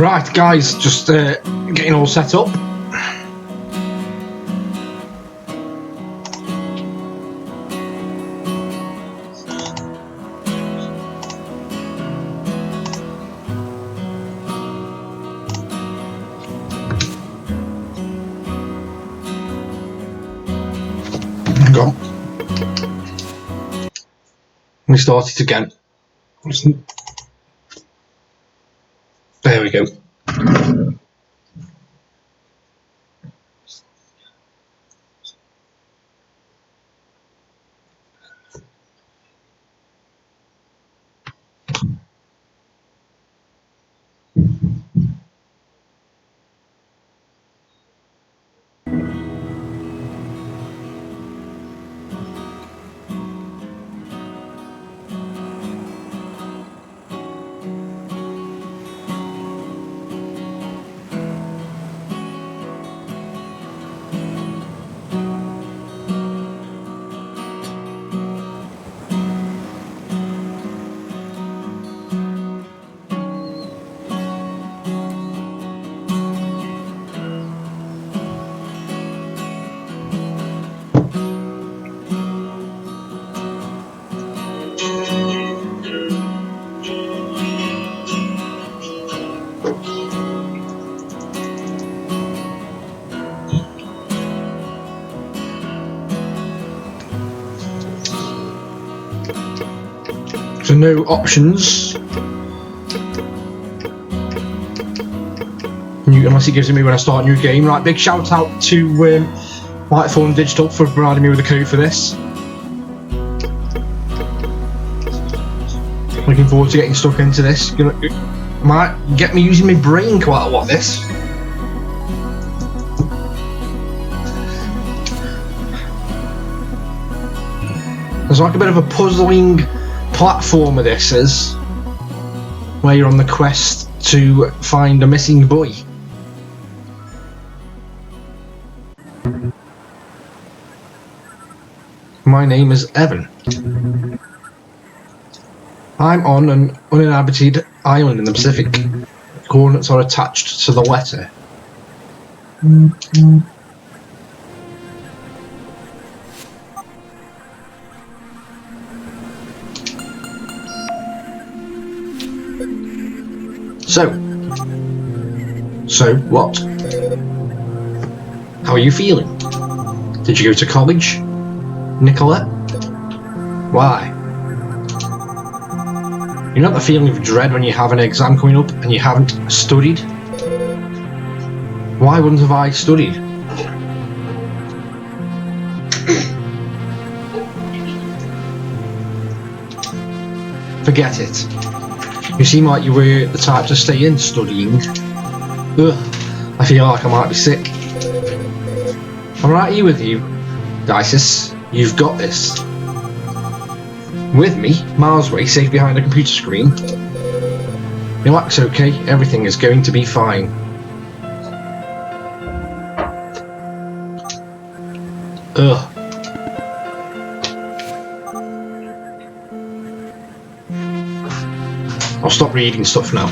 Right, guys, just getting all set up. Hang on. Let me start it again. There we go. So no options. Unless it gives it me when I start a new game. Right, big shout out to Whitethorn Digital for providing me with a code for this. Looking forward to getting stuck into this. Might get me using my brain quite a lot, this. There's like a bit of a puzzling platformer, this is, where you're on the quest to find a missing boy. My name is Evan. I'm on an uninhabited island in the Pacific. Coordinates are attached to the letter. So what? How are you feeling? Did you go to college, Nicolette? Why? You know that feeling of dread when you have an exam coming up and you haven't studied? Why wouldn't have I studied? Forget it. You seem like you were the type to stay in studying. Ugh, I feel like I might be sick. I'm right here with you, Dices. You've got this. With me, miles away, safe behind a computer screen. Relax, okay? Everything is going to be fine. Ugh. I'll stop reading stuff now.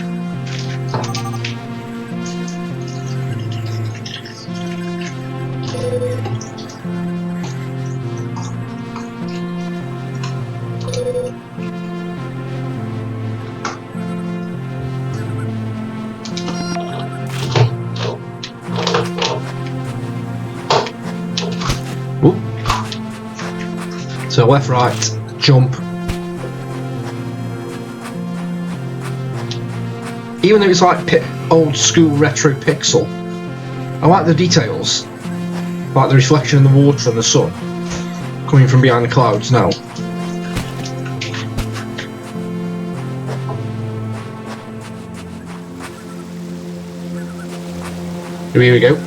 Ooh. So left, right, jump. Even though it's like old school retro pixel, I like the details, like the reflection in the water and the sun coming from behind the clouds now. Here we go.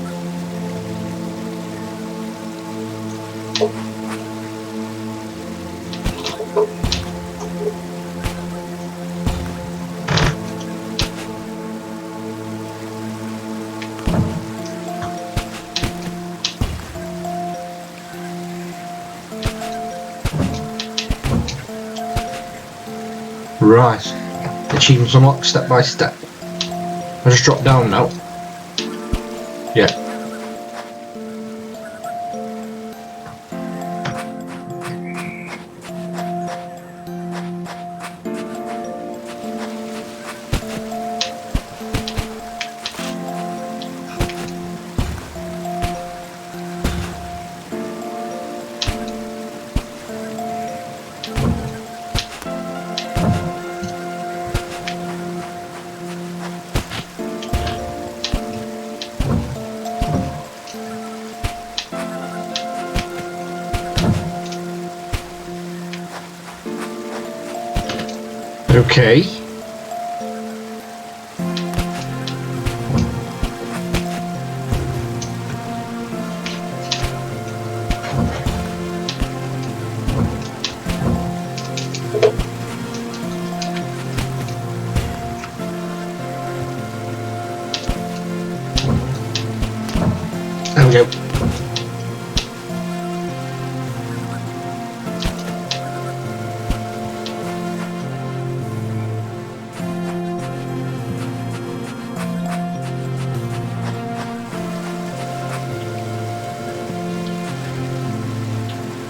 Right, achievements unlocked step by step. I just dropped down now. Yeah. Okay. There we go.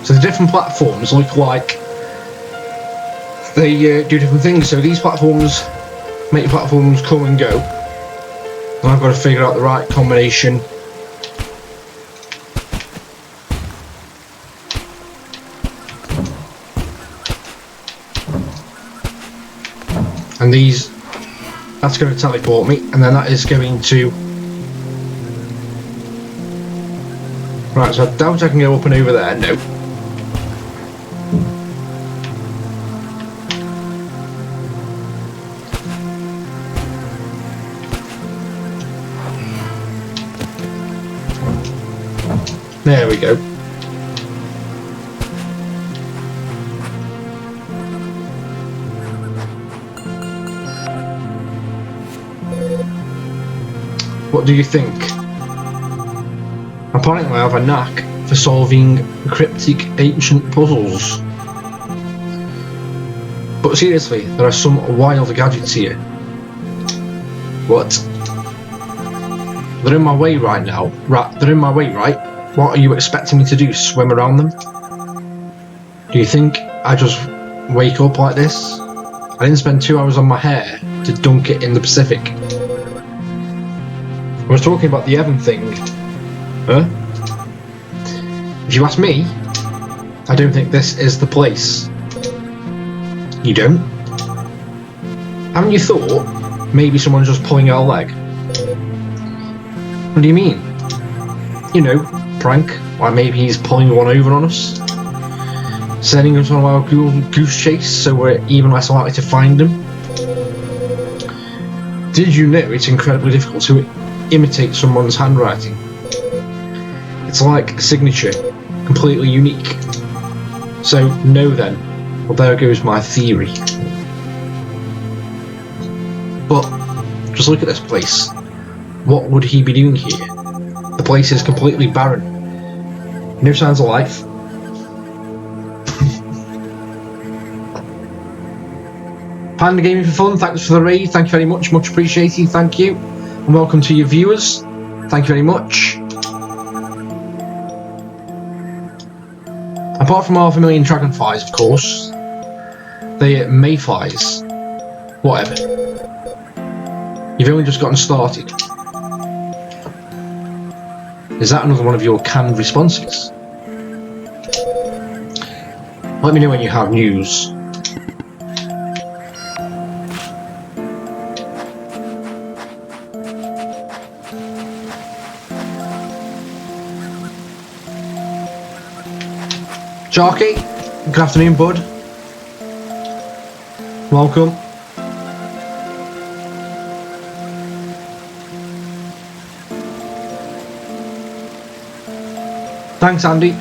So the different platforms look like they do different things. So these platforms make platforms come and go. And I've got to figure out the right combination. And these, that's going to teleport me, and then that is going to... Right, so I doubt I can go up and over there, no. There we go. What do you think? Apparently I have a knack for solving cryptic ancient puzzles. But seriously, there are some wild gadgets here. What? They're in my way right now. Right, they're in my way, right? What are you expecting me to do? Swim around them? Do you think I just wake up like this? I didn't spend 2 hours on my hair to dunk it in the Pacific. I was talking about the Evan thing. Huh? If you ask me, I don't think this is the place. You don't? Haven't you thought maybe someone's just pulling our leg? What do you mean? You know, prank. Why maybe he's pulling one over on us? Sending us on our goose chase so we're even less likely to find him? Did you know it's incredibly difficult to imitate someone's handwriting? It's like a signature, completely unique. So, no then. Well, there goes my theory. But, just look at this place. What would he be doing here? The place is completely barren. No signs of life. Panda Gaming for Fun, thanks for the raid. Thank you very much, much appreciated. Thank you. And welcome to your viewers. Thank you very much. Apart from 500,000 dragonflies, of course, the mayflies, whatever. You've only just gotten started. Is that another one of your canned responses? Let me know when you have news. Sharky, good afternoon, bud. Welcome. Thanks, Andy.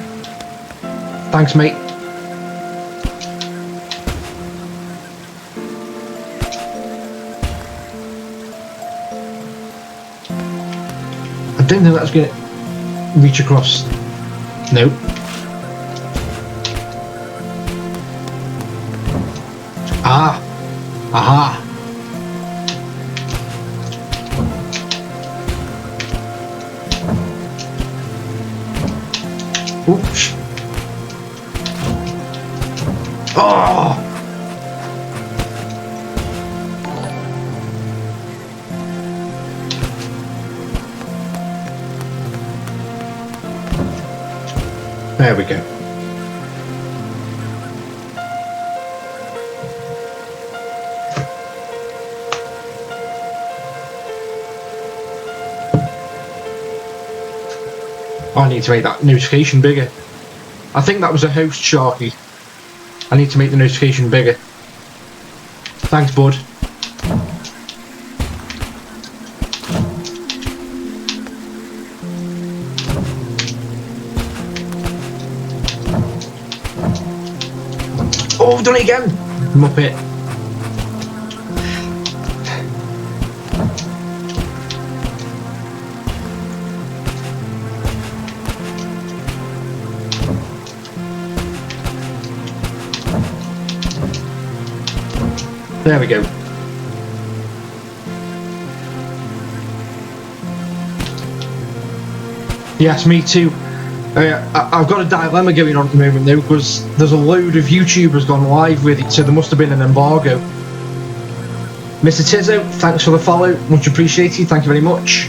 Thanks, mate. I don't think that's going to reach across. Nope. Ah! Aha! Oh! There we go. I need to make that notification bigger. I think that was a host, Sharky. I need to make the notification bigger. Thanks, bud. Oh, I've done it again! Muppet. There we go. Yes, me too. I've got a dilemma going on at the moment though, because there's a load of YouTubers gone live with it, so there must have been an embargo. Mr. Tizzo, thanks for the follow, much appreciated, thank you very much.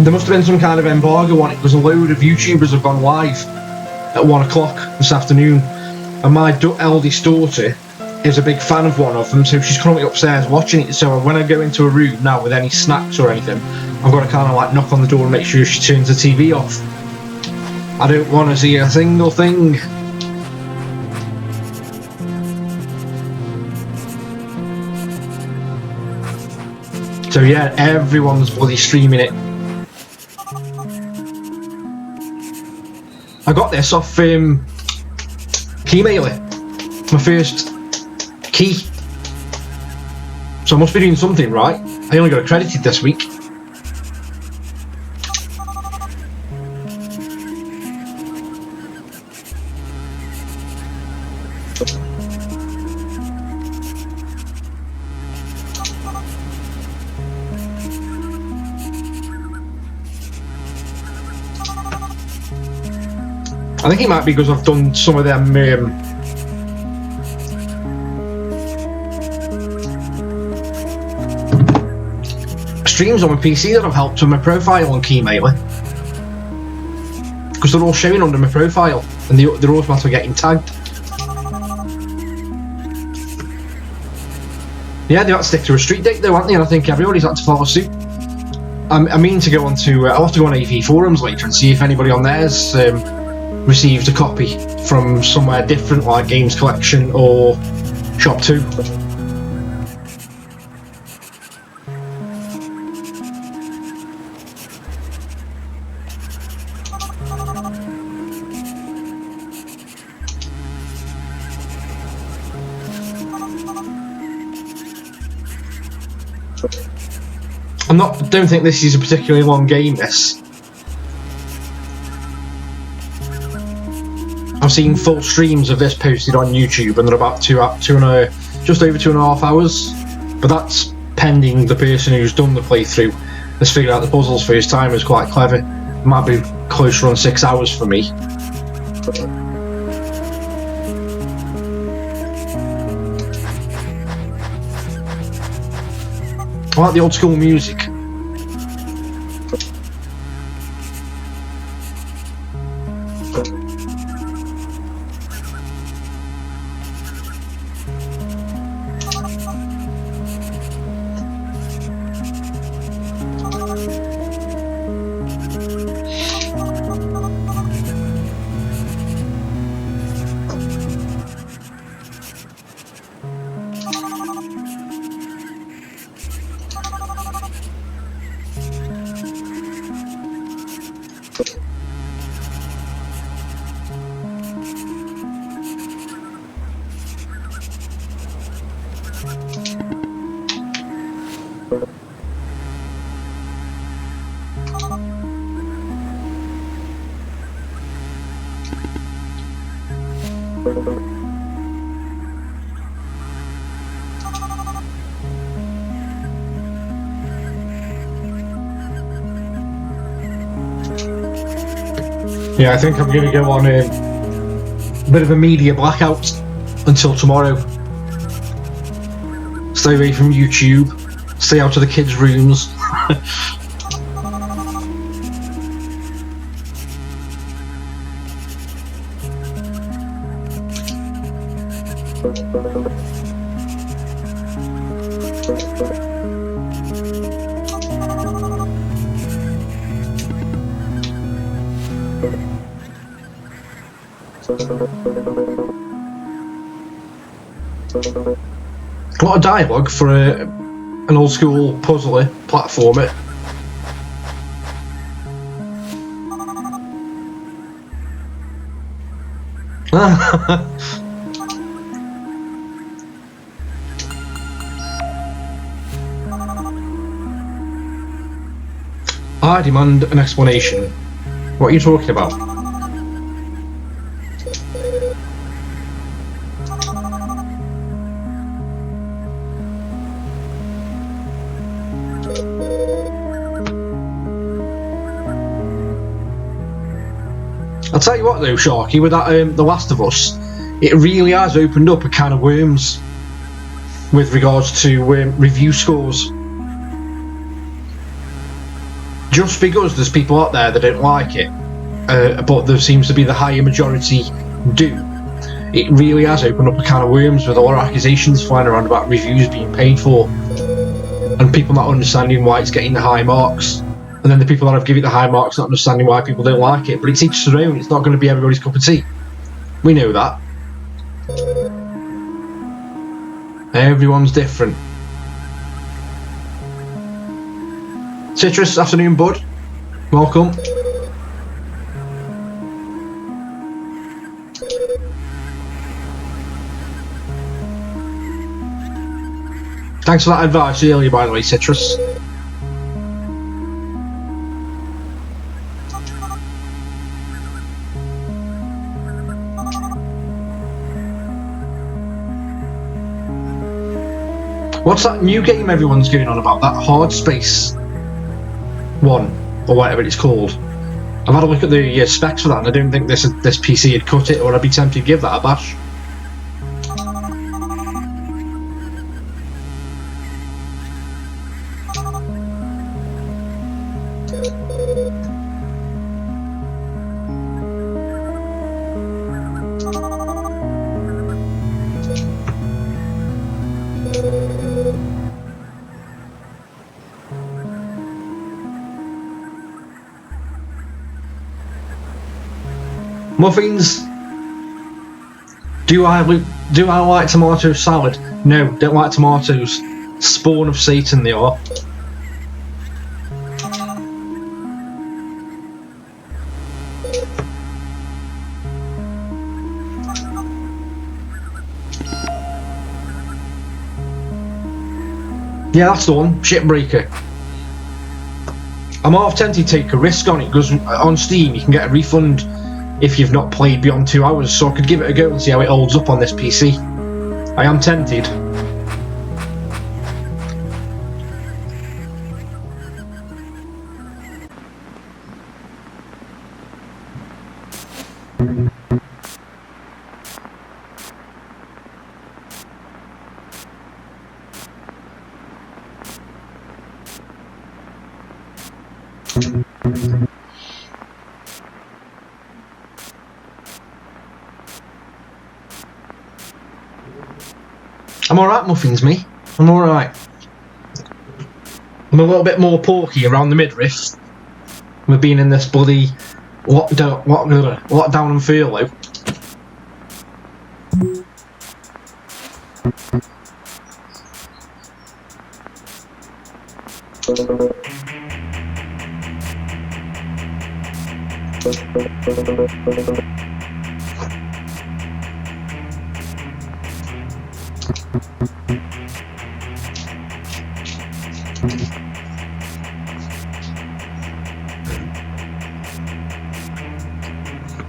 There must have been some kind of embargo on it, because a load of YouTubers have gone live at 1 o'clock this afternoon, and my eldest daughter is a big fan of one of them, so she's currently upstairs watching it. So when I go into a room now with any snacks or anything, I've got to kind of like knock on the door and make sure she turns the TV off. I don't want to see a single thing. So yeah, everyone's bloody streaming it. I got this off Keymailer, my first key. So I must be doing something right. I only got accredited this week. I think it might be because I've done some of them streams on my PC that have helped with my profile on Keymailer, because they're all showing under my profile and they're automatically getting tagged. Yeah, they had to stick to a street date though, aren't they? And I think everybody's had to follow suit. I mean to go on to I'll have to go on AV forums later and see if anybody on there's received a copy from somewhere different, like Games Collection or Shop 2. Don't think this is a particularly long game, this. I've seen full streams of this posted on YouTube and they're about just over 2.5 hours, but that's pending the person who's done the playthrough has figured out the puzzles for his time is quite clever. It might be closer on 6 hours for me. I like the old school music. Yeah, I think I'm going to go on a bit of a media blackout until tomorrow. Stay away from YouTube. Stay out of the kids' rooms. A lot of dialogue for an old school puzzler platformer. I demand an explanation. What are you talking about? I'll tell you what though, Sharky, with that The Last of Us, it really has opened up a can of worms with regards to review scores. Just because there's people out there that don't like it, but there seems to be the higher majority do, it really has opened up a can of worms with a lot of accusations flying around about reviews being paid for and people not understanding why it's getting the high marks. And then the people that have given it the high marks not understanding why people don't like it. But it's each their own. It's not going to be everybody's cup of tea. We know that. Everyone's different. Citrus, afternoon, bud. Welcome. Thanks for that advice earlier, by the way, Citrus. What's that new game everyone's going on about? That Hard Space one, or whatever it's called. I've had a look at the specs for that, and I don't think this PC had cut it, or I'd be tempted to give that a bash. Muffins. Do I like tomato salad? No, don't like tomatoes. Spawn of Satan they are. Yeah, that's the one. Shipbreaker. I'm half tempted to take a risk on it because on Steam you can get a refund if you've not played beyond 2 hours, so I could give it a go and see how it holds up on this PC. I am tempted. I'm alright, Muffins, me. I'm alright. I'm a little bit more porky around the midriff. We've been in this bloody lockdown and furlough.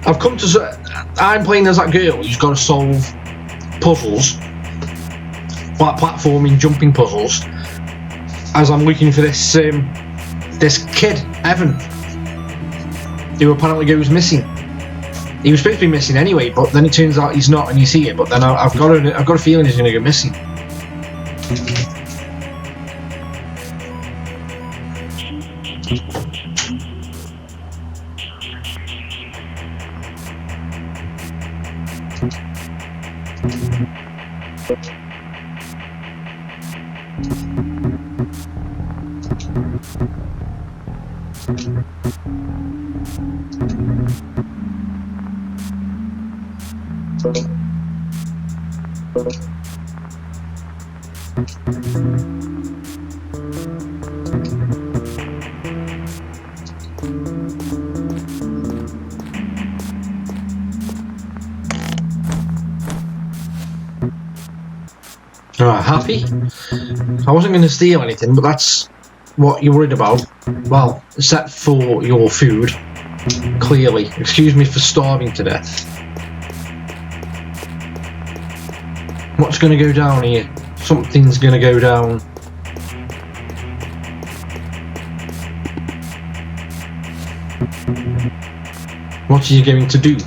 I've come to. I'm playing as that girl who's got to solve puzzles, like platforming, jumping puzzles, as I'm looking for this this kid, Evan, who apparently goes missing. He was supposed to be missing anyway, but then it turns out he's not, and he's here. But then I've got a feeling he's going to go missing. Alright, happy? I wasn't going to steal anything, but that's what you're worried about. Well, except for your food. Clearly. Excuse me for starving to death. What's going to go down here? Something's going to go down. What are you going to do?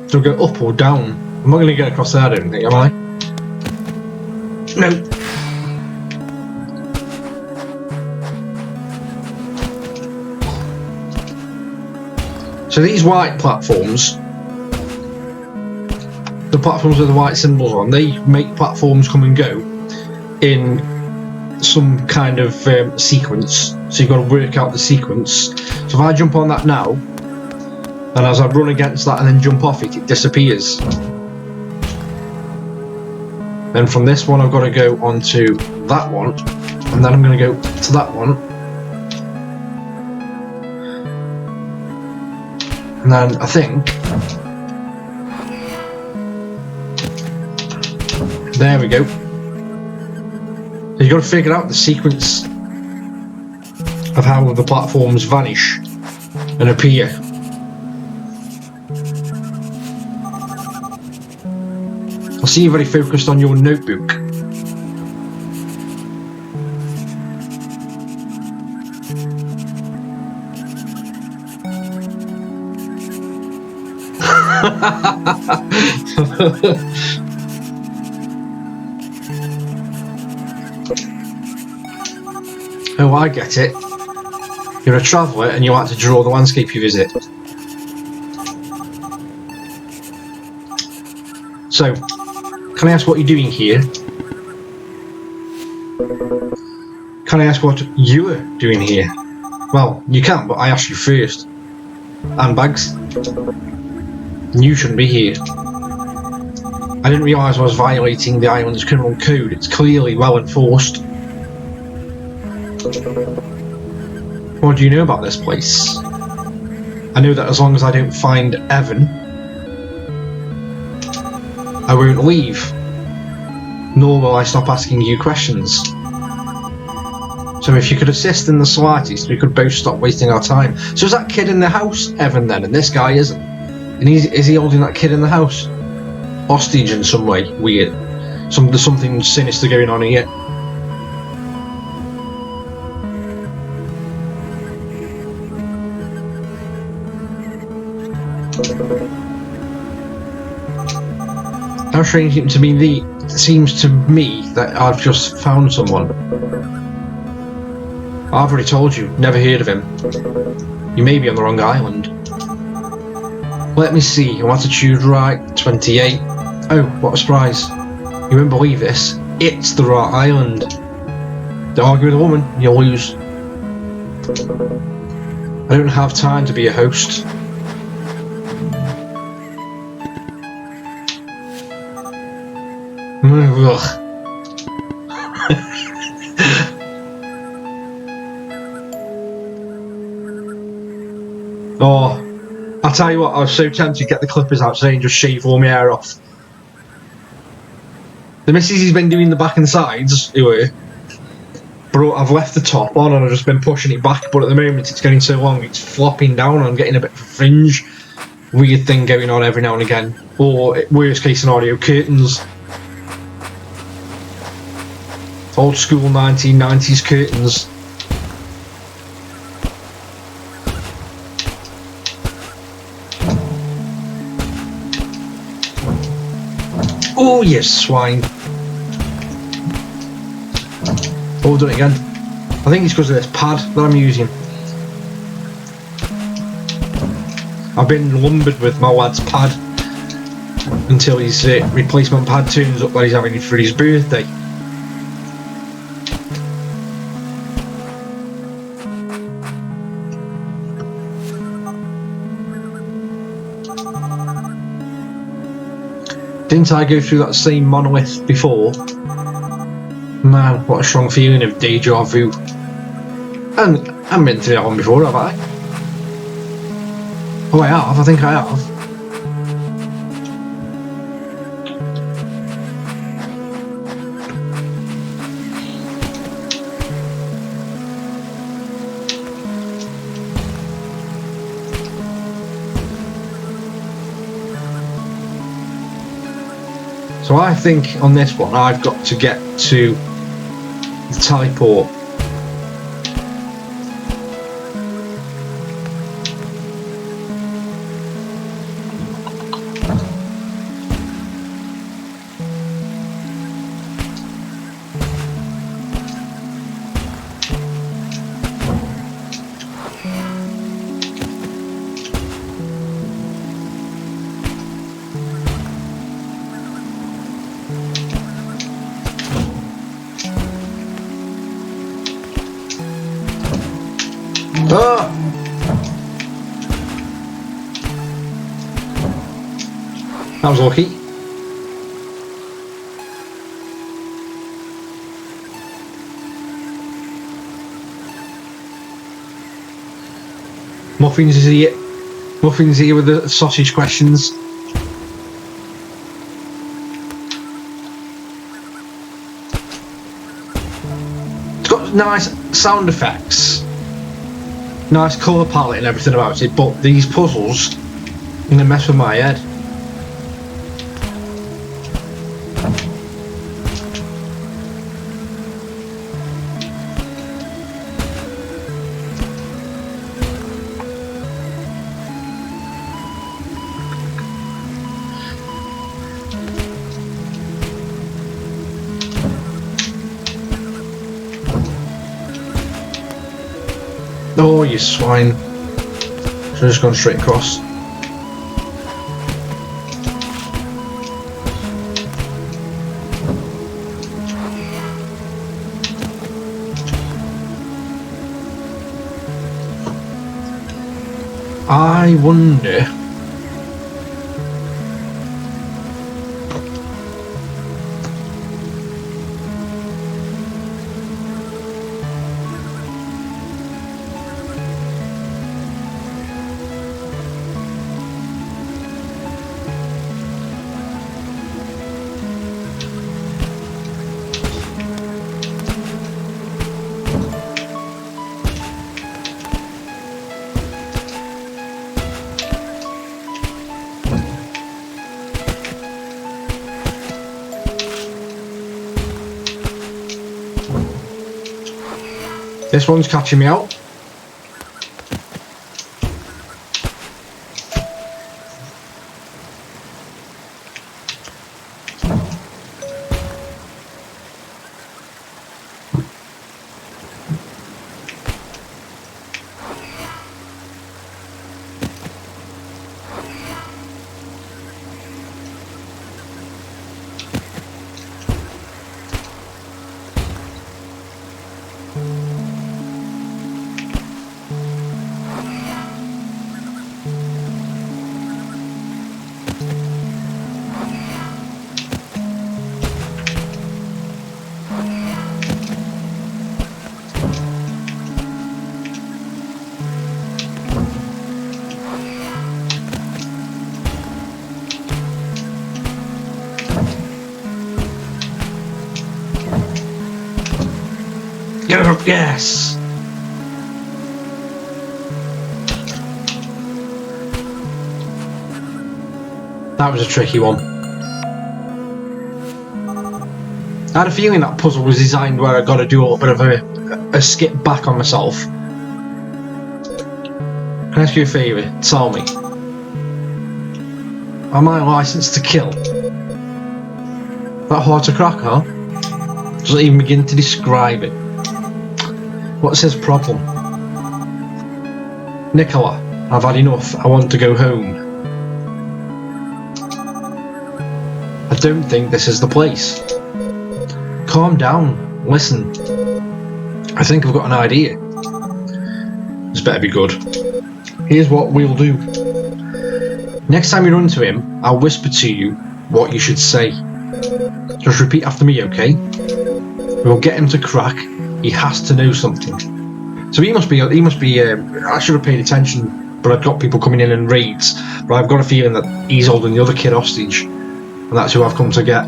So go up or down? I'm not going to get across there, I don't think, am I? No. So these white platforms, the platforms with the white symbols on, they make platforms come and go in some kind of sequence. So you've got to work out the sequence. So if I jump on that now, and as I run against that and then jump off it, it disappears. Then from this one I've got to go onto that one, and then I'm going to go to that one. And then I think... there we go. So you've got to figure out the sequence of how the platforms vanish and appear. I see you're very focused on your notebook. Oh, I get it. You're a traveller and you like to draw the landscape you visit. So, can I ask what you're doing here? Can I ask what you are doing here? Well, you can, but I asked you first. And bags. You shouldn't be here. I didn't realise I was violating the island's criminal code. It's clearly well enforced. What do you know about this place? I know that as long as I don't find Evan, I won't leave. Nor will I stop asking you questions. So if you could assist in the slightest, we could both stop wasting our time. So is that kid in the house Evan then, and this guy isn't? And is he holding that kid in the house hostage in some way? Weird. There's something sinister going on here. How strange it seems to me that I've just found someone. I've already told you, never heard of him. You may be on the wrong island. Let me see, your attitude right, 28. Oh, what a surprise. You won't believe this. It's the right island. Don't argue with a woman, you'll lose. I don't have time to be a host. Ugh. Oh, I'll tell you what, I was so tempted to get the clippers out today and just shave all my hair off. The missus has been doing the back and sides, but I've left the top on and I've just been pushing it back, but at the moment it's getting so long, it's flopping down and I'm getting a bit of a fringe. Weird thing going on every now and again. Or, worst case scenario, curtains. Old school 1990s curtains. Oh, you swine. Oh, done it again. I think it's because of this pad that I'm using. I've been lumbered with my lad's pad until his replacement pad turns up that he's having for his birthday. Didn't I go through that same monolith before? Man, what a strong feeling of deja vu. And I haven't been through that one before, have I? Oh, I have. I think I have. So I think on this one I've got to get to the teleport. Ah! That was lucky. Muffins is here. Muffins here with the sausage questions. It's got nice sound effects. Nice colour palette and everything about it, but these puzzles are going to mess with my head. Oh, you swine. Should have just gone straight across. I wonder... This one's catching me out. Yes! That was a tricky one. I had a feeling that puzzle was designed where I got to do a little bit of a skip back on myself. Can I ask you a favour? Tell me. Am I licensed to kill? That hard to crack, huh? Doesn't even begin to describe it. What's his problem? Nicola, I've had enough. I want to go home. I don't think this is the place. Calm down. Listen. I think I've got an idea. This better be good. Here's what we'll do. Next time you run into him, I'll whisper to you what you should say. Just repeat after me, okay? We'll get him to crack. He has to know something. So he must be. I should have paid attention, but I've got people coming in and raids. But I've got a feeling that he's holding the other kid hostage, and that's who I've come to get.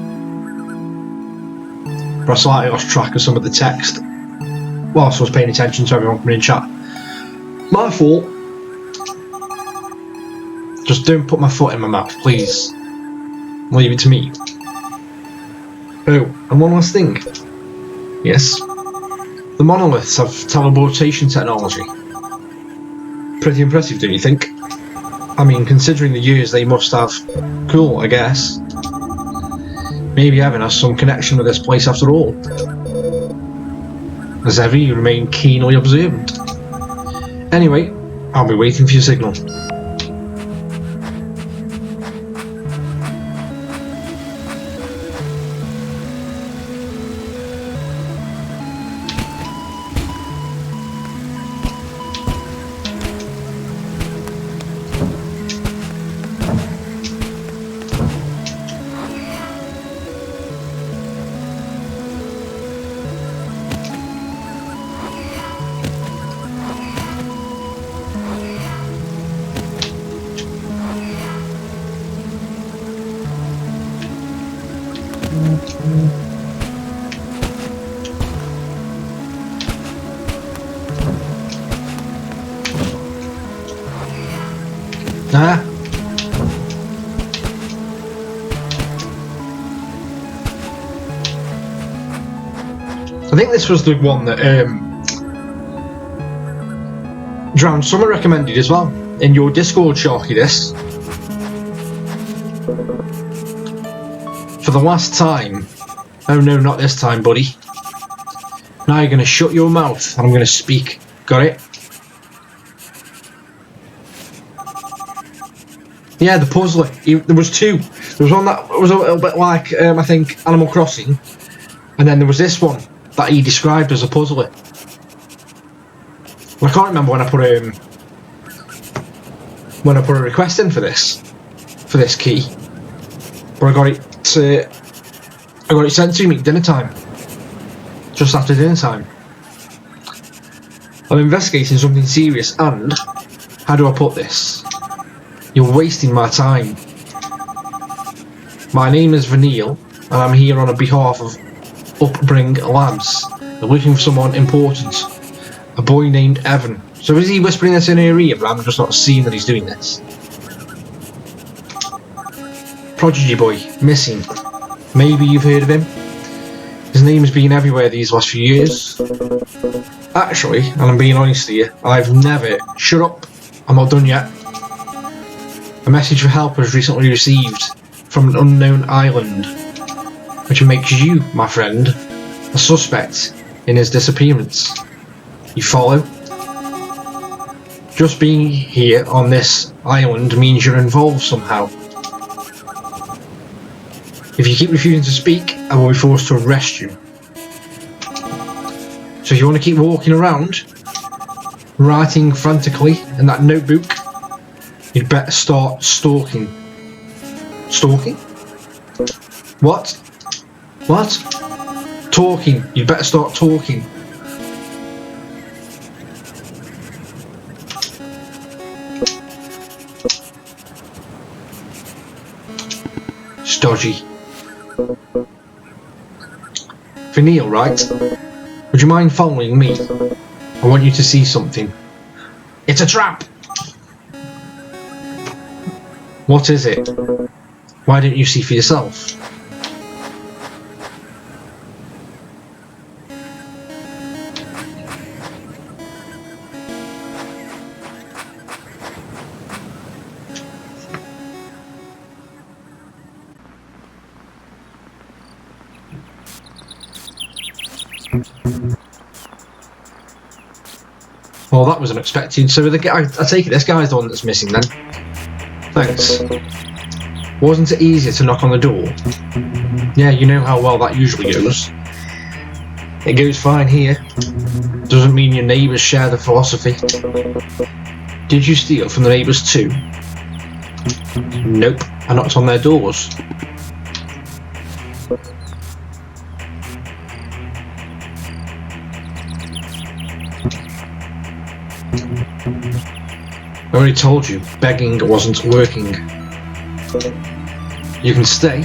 But I slightly lost track of some of the text whilst I was paying attention to everyone coming in chat. My fault. Just don't put my foot in my mouth, please. Leave it to me. Oh, and one last thing. Yes. The monoliths have teleportation technology. Pretty impressive, don't you think? I mean, considering the years they must have. Cool, I guess. Maybe Evan has some connection with this place after all. As ever, you remain keenly observant. Anyway, I'll be waiting for your signal. Ah. I think this was the one that Drowned Summer recommended as well in your Discord, Sharky. This for the last time. Oh no, not this time, buddy. Now you're going to shut your mouth and I'm going to speak. Got it? Yeah, the puzzler. There was two. There was one that was a little bit like, I think, Animal Crossing. And then there was this one that he described as a puzzler. Well, I can't remember when I put a request in for this key. But I got it sent to me at dinner time. Just after dinner time. I'm investigating something serious and, how do I put this? You're wasting my time. My name is Vanille, and I'm here on behalf of Upbring Labs. They're looking for someone important. A boy named Evan. So is he whispering this in her ear, but I'm just not seeing that he's doing this? Prodigy boy, missing. Maybe you've heard of him? His name has been everywhere these last few years. Actually, and I'm being honest here, I've never... Shut up, I'm not done yet. A message for help was recently received from an unknown island, which makes you, my friend, a suspect in his disappearance. You follow? Just being here on this island means you're involved somehow. If you keep refusing to speak, I will be forced to arrest you. So if you want to keep walking around, writing frantically in that notebook, you'd better start stalking. Stalking? What? What? Talking. You'd better start talking. Stodgy. Vanille, right? Would you mind following me? I want you to see something. It's a trap! What is it? Why don't you see for yourself? Well, that was unexpected. So I take it this guy's the one that's missing then. Thanks. Wasn't it easier to knock on the door? Yeah, you know how well that usually goes. It goes fine here. Doesn't mean your neighbours share the philosophy. Did you steal from the neighbours too? Nope, I knocked on their doors. I already told you, begging wasn't working. You can stay.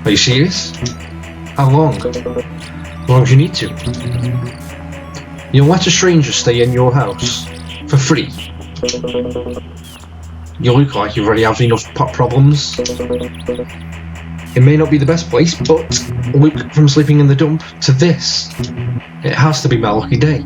Are you serious? How long? As long as you need to. You'll let a stranger stay in your house for free. You look like you already have enough problems. It may not be the best place, but look, from sleeping in the dump to this, it has to be my lucky day.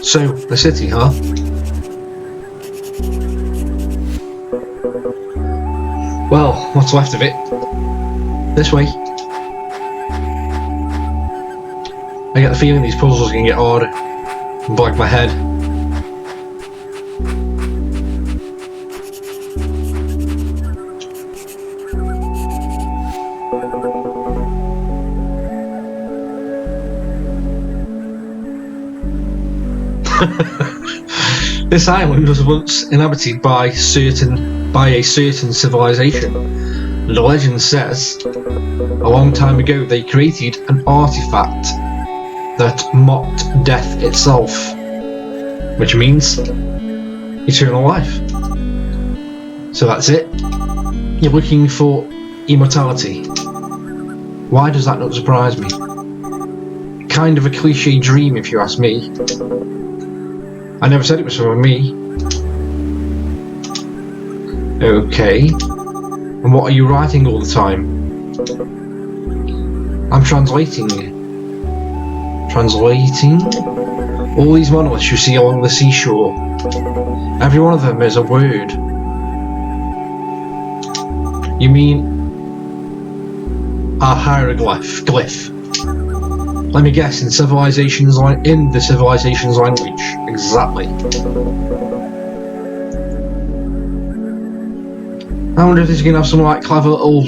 So, the city, huh? Well, what's left of it? This way. I get the feeling these puzzles can get harder and blag my head. This island was once inhabited by a certain civilization. The legend says, a long time ago they created an artifact that mocked death itself, which means eternal life. So that's it. You're looking for immortality. Why does that not surprise me? Kind of a cliche dream if you ask me. I never said it was for me. Okay. And what are you writing all the time? I'm translating. Translating? All these monoliths you see along the seashore. Every one of them is a word. You mean a hieroglyph? Glyph. Let me guess, in the civilization's language. Exactly. I wonder if this is going to have some like clever little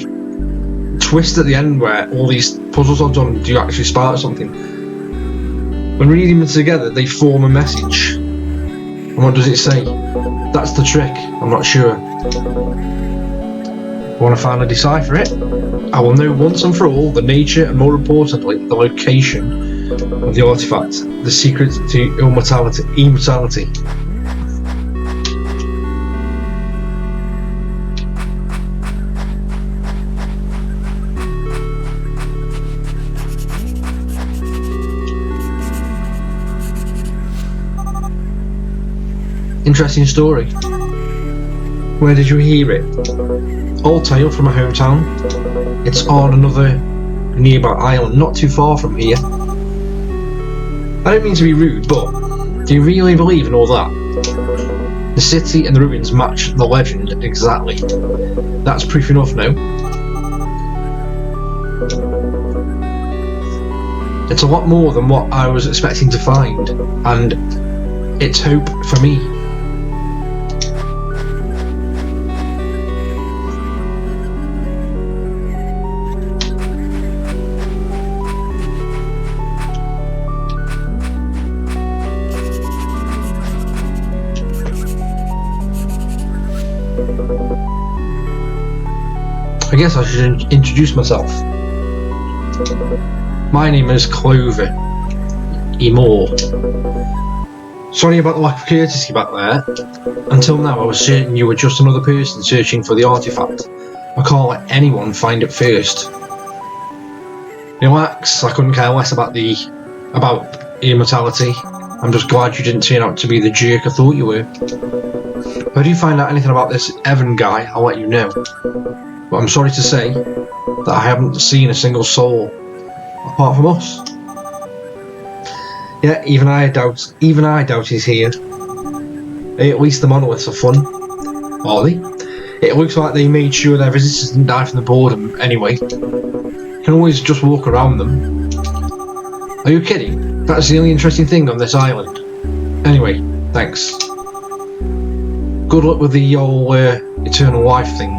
twist at the end where all these puzzles are done do you actually spark something. When reading them together they form a message. And what does it say? That's the trick, I'm not sure. Want to finally decipher it? I will know once and for all the nature and more importantly the location of the artifact, the secret to immortality. Interesting story. Where did you hear it? Old tale from my hometown. It's on another nearby island, not too far from here. I don't mean to be rude, but do you really believe in all that? The city and the ruins match the legend exactly. That's proof enough now. It's a lot more than what I was expecting to find, and it's hope for me. I guess I should introduce myself. My name is Clover Moore. Sorry about the lack of courtesy back there. Until now I was certain you were just another person searching for the artifact. I can't let anyone find it first. Relax, I couldn't care less about immortality. I'm just glad you didn't turn out to be the jerk I thought you were. If I do find out anything about this Evan guy, I'll let you know. But I'm sorry to say that I haven't seen a single soul apart from us. Yeah, even I doubt he's here. Hey, at least the monoliths are fun. Are they? It looks like they made sure their visitors didn't die from the boredom anyway. You can always just walk around them. Are you kidding? That's the only interesting thing on this island. Anyway, thanks. Good luck with the whole eternal life thing.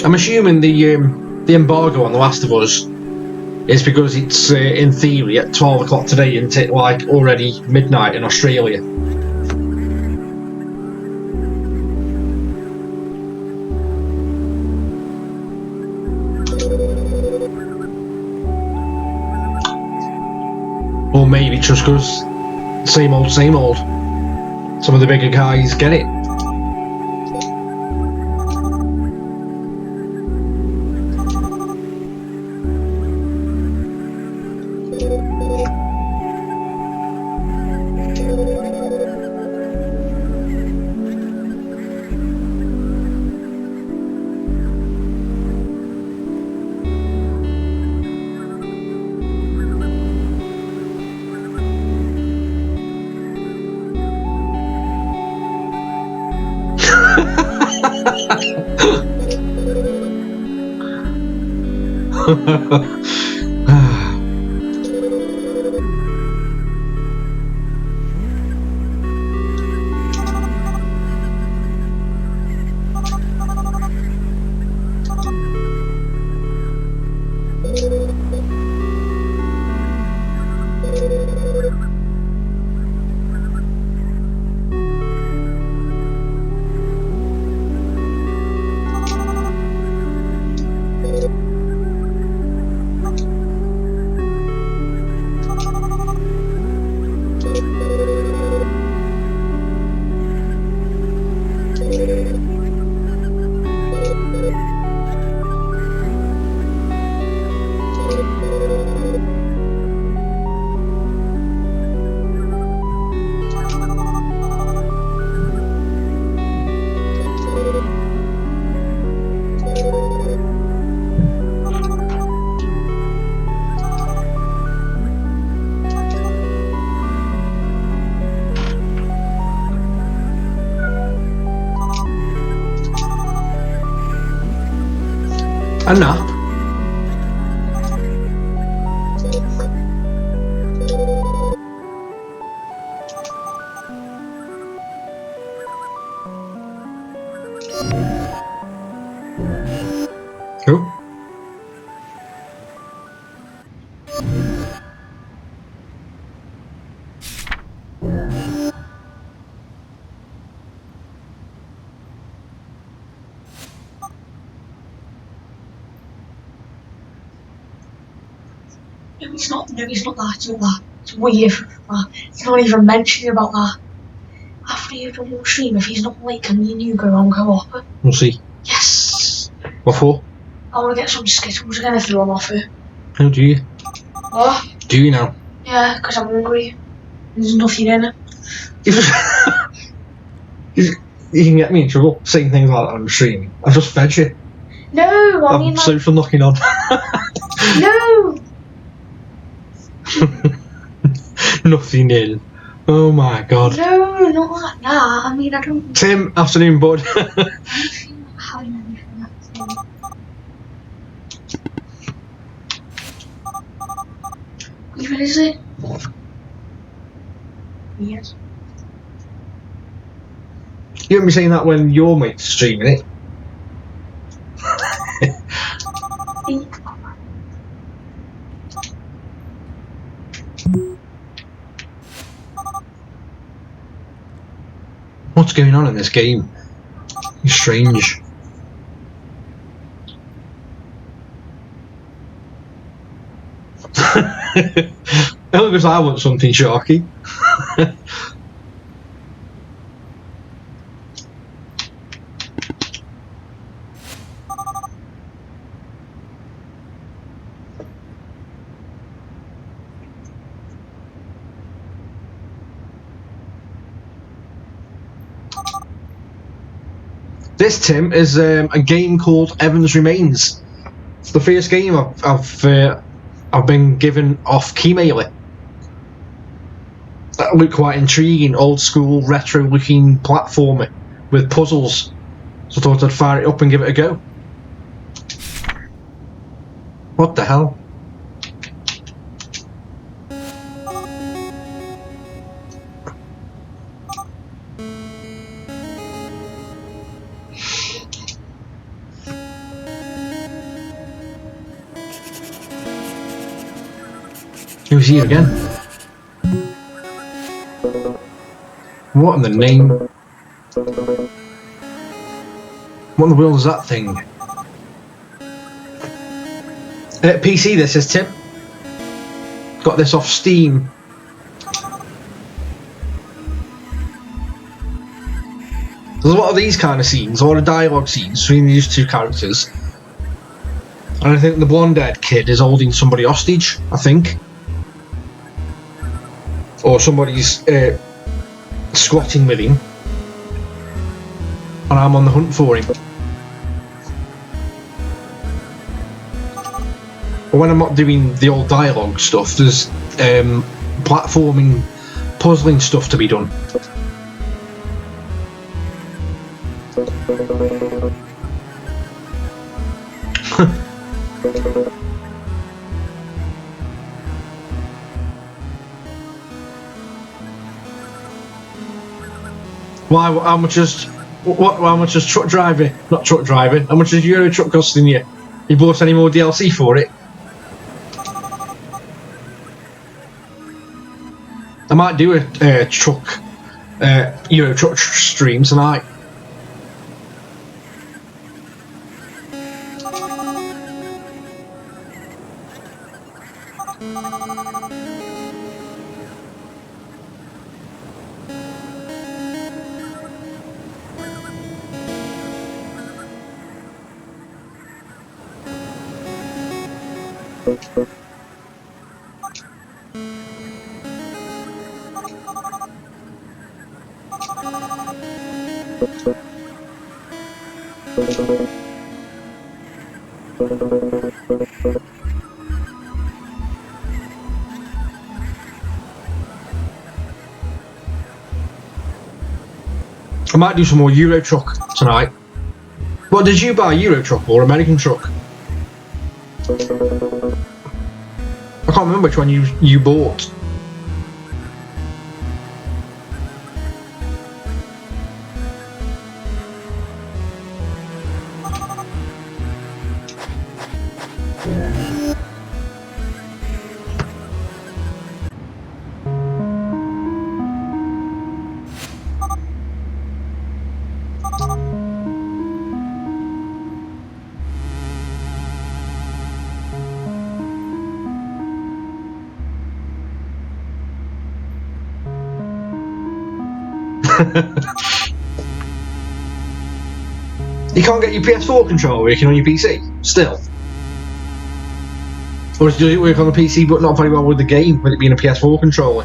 I'm assuming the embargo on The Last of Us is because it's in theory at 12 o'clock today, isn't it? Like already midnight in Australia. Or maybe just because same old, same old. Some of the bigger guys get it. A nap? Who? No, he's not that, it's not that. It's weird, that. He's not even mentioning about that. After you've done your stream, if he's not like, can me and you go on co-op? We'll see. Yes! What for? I want to get some Skittles again if they're on offer. How do you? What? Do you now? Yeah, because I'm hungry. There's nothing in it. You can get me in trouble saying things like that on the stream. I've just fed you. No, I mean I'm so like for knocking on. no. Nothing in. Oh my god. No, not like that. I mean, I don't. Tim, afternoon, bud. I don't feel like having anything at Tim. Even is it? Yes. You won't be saying that when your mate's streaming it. What's going on in this game? It's strange. Only because I want something sharky. This, Tim, is a game called Evans Remains. It's the first game I've been given off Keymailer. That looked quite intriguing, old school, retro looking platformer with puzzles. So I thought I'd fire it up and give it a go. What the hell? Who's here again? What in the name? What in the world is that thing? PC, this is Tim. Got this off Steam. There's a lot of these kind of scenes, a lot of dialogue scenes between these two characters. And I think the blonde-haired kid is holding somebody hostage, I think. Or somebody's squatting with him. And I'm on the hunt for him. But when I'm not doing the old dialogue stuff, there's platforming, puzzling stuff to be done. Why? How much is truck driver? Not truck driver. How much is Euro Truck costing you? You bought any more DLC for it? I might do a truck, Euro Truck stream tonight. I might do some more Euro Truck tonight. What did you buy, Euro Truck or American Truck? I can't remember which one you bought. You can't get your PS4 controller working on your PC, still? Or does it work on the PC but not very well with the game, with it being a PS4 controller?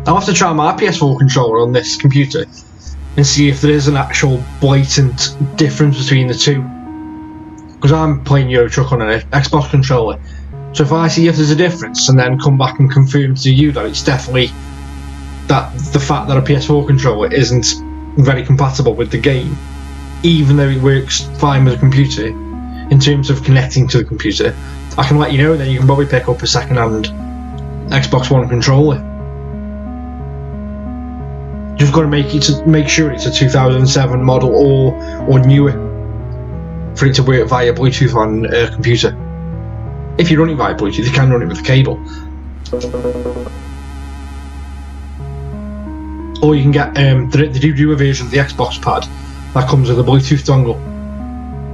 I'll have to try my PS4 controller on this computer and see if there is an actual blatant difference between the two. Because I'm playing Euro Truck on an Xbox controller. So if I see if there's a difference and then come back and confirm to you that it's definitely that the fact that a PS4 controller isn't very compatible with the game, even though it works fine with a computer, in terms of connecting to the computer, I can let you know, and then you can probably pick up a second-hand Xbox One controller. You've got to make sure it's a 2007 model or newer for it to work via Bluetooth on a computer. If you run it via Bluetooth, you can run it with a cable. Or you can get they do a version of the Xbox pad that comes with a Bluetooth dongle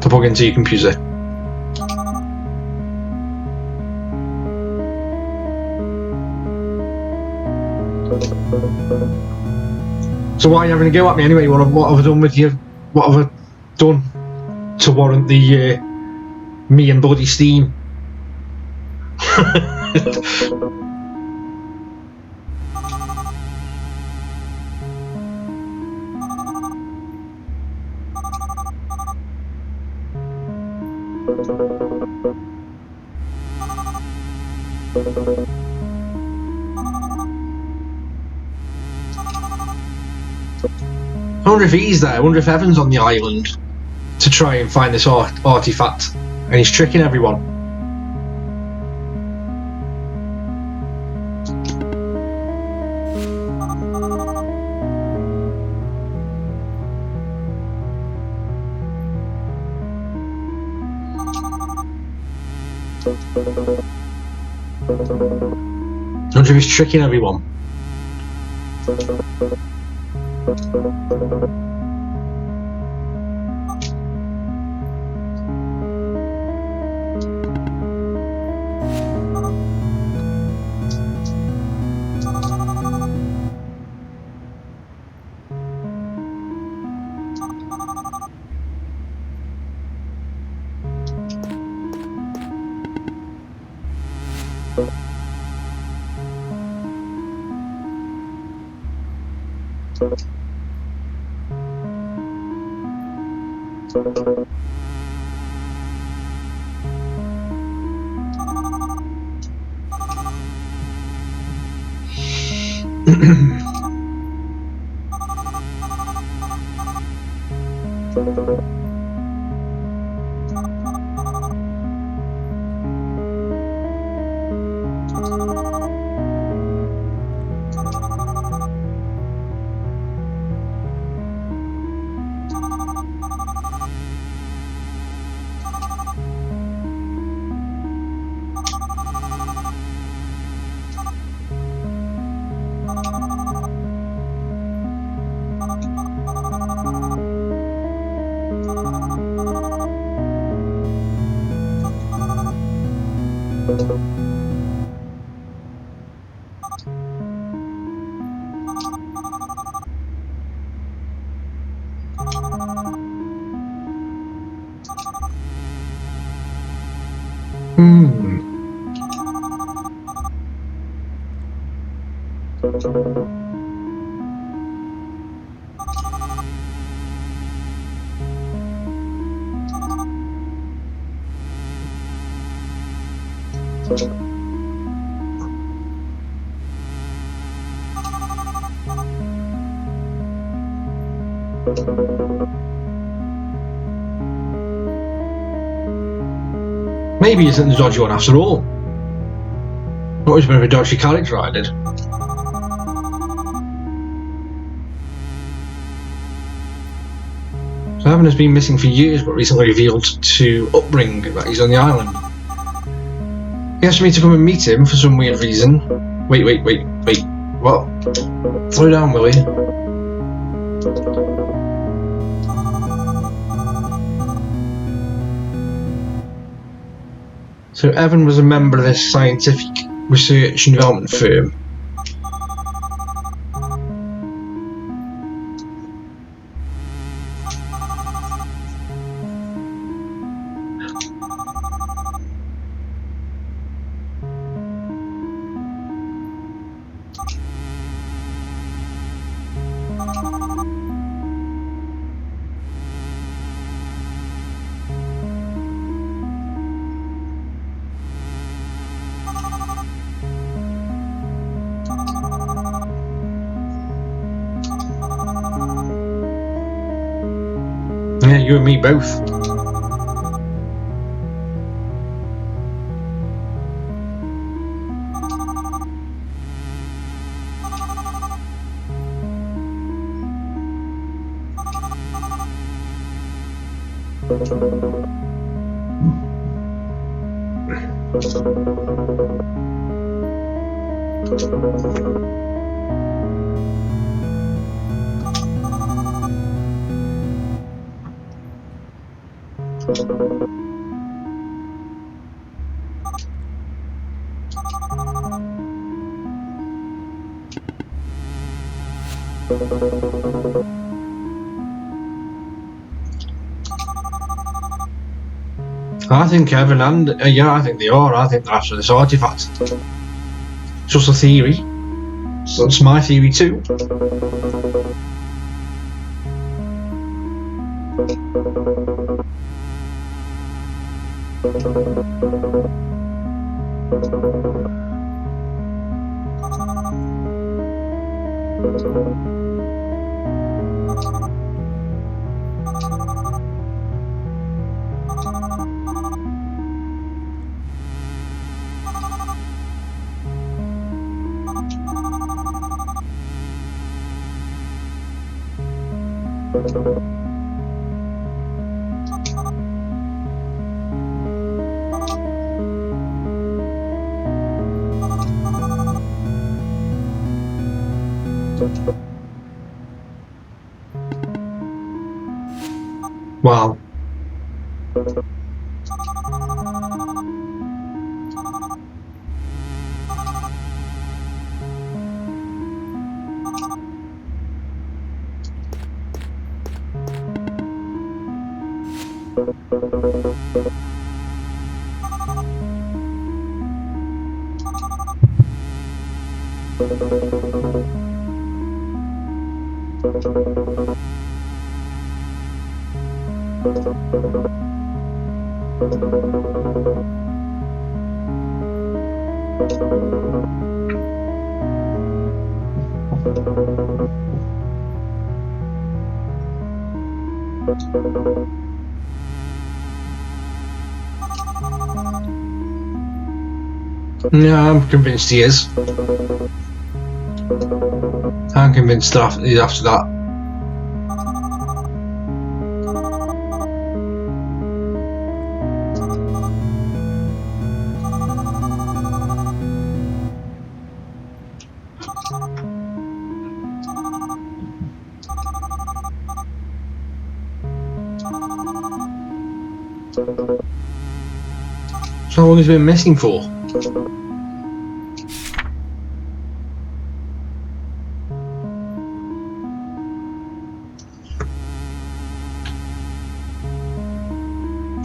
to plug into your computer. So why are you having a go at me anyway? What have I done with you? What have I done to warrant the me and bloody Steam? I wonder if he's there. I wonder if Evan's on the island to try and find this artifact, and he's tricking everyone. I wonder if he's tricking everyone. Maybe he isn't the dodgy one after all. Not always been a dodgy character, I did. So Evan has been missing for years, but recently revealed to Upbring that he's on the island. He asked me to come and meet him for some weird reason. Wait. What? Slow down, will you? So Evan was a member of this scientific research and development firm. Yeah, you and me both. I think Evan and yeah, I think they are. I think they're after this artifact. It's just a theory. So it's my theory too. Wow. Yeah, I'm convinced he is. I'm convinced after that. So how long has he been missing for?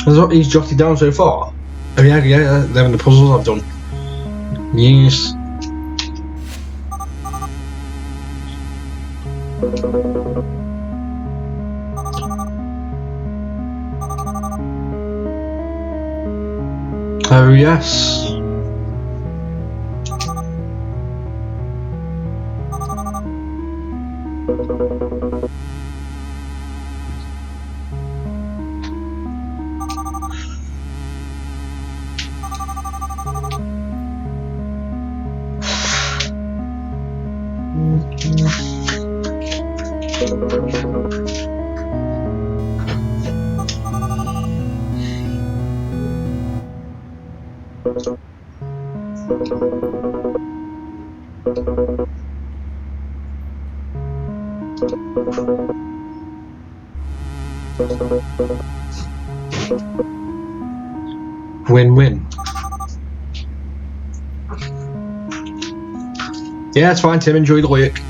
That's what he's jotted down so far. Oh yeah, they're the puzzles I've done. Yes. Oh yes. Win-win. Yeah, it's fine, Tim. Enjoy the lake.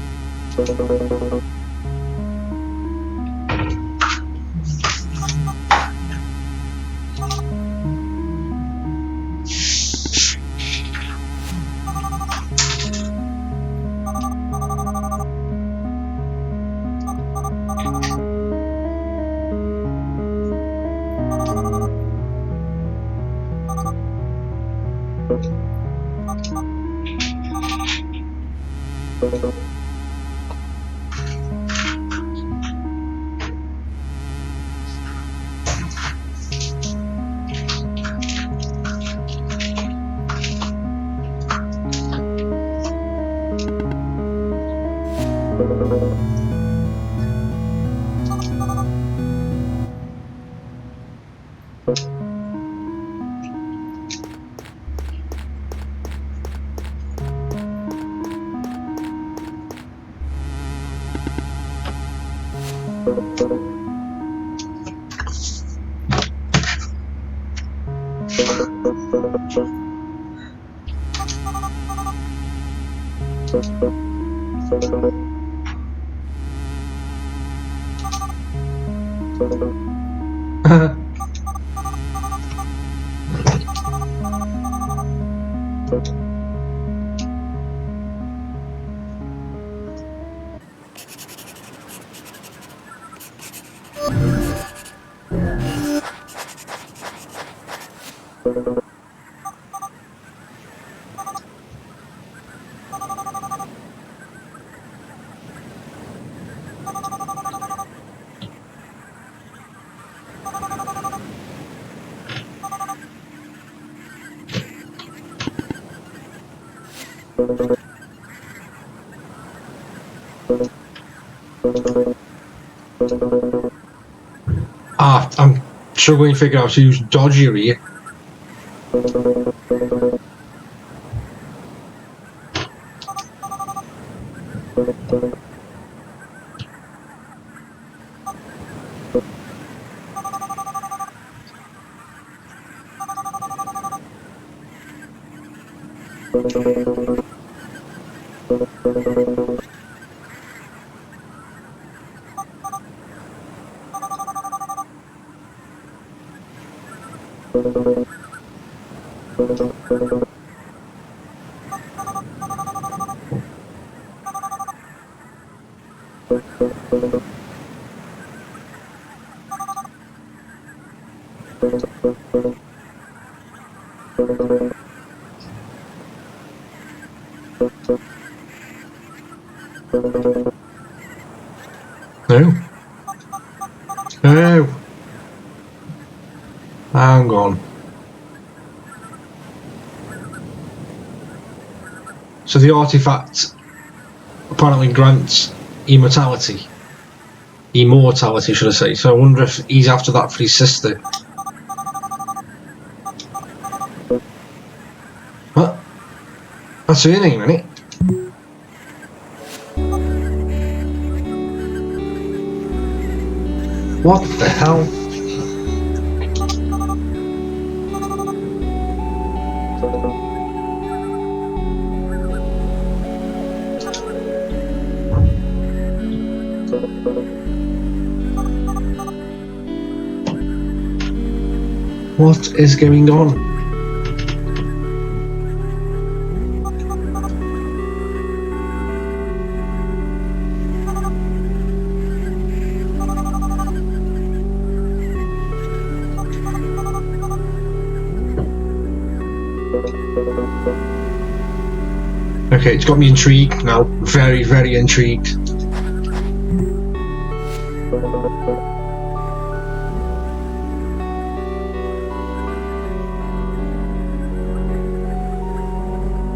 I'm struggling to figure out who's dodgier here. No. No. Hang on. So the artifact apparently grants immortality. Immortality, should I say. So I wonder if he's after that for his sister. What? That's her name, isn't it? What the hell? What is going on? Okay, it's got me intrigued now. Very, very intrigued.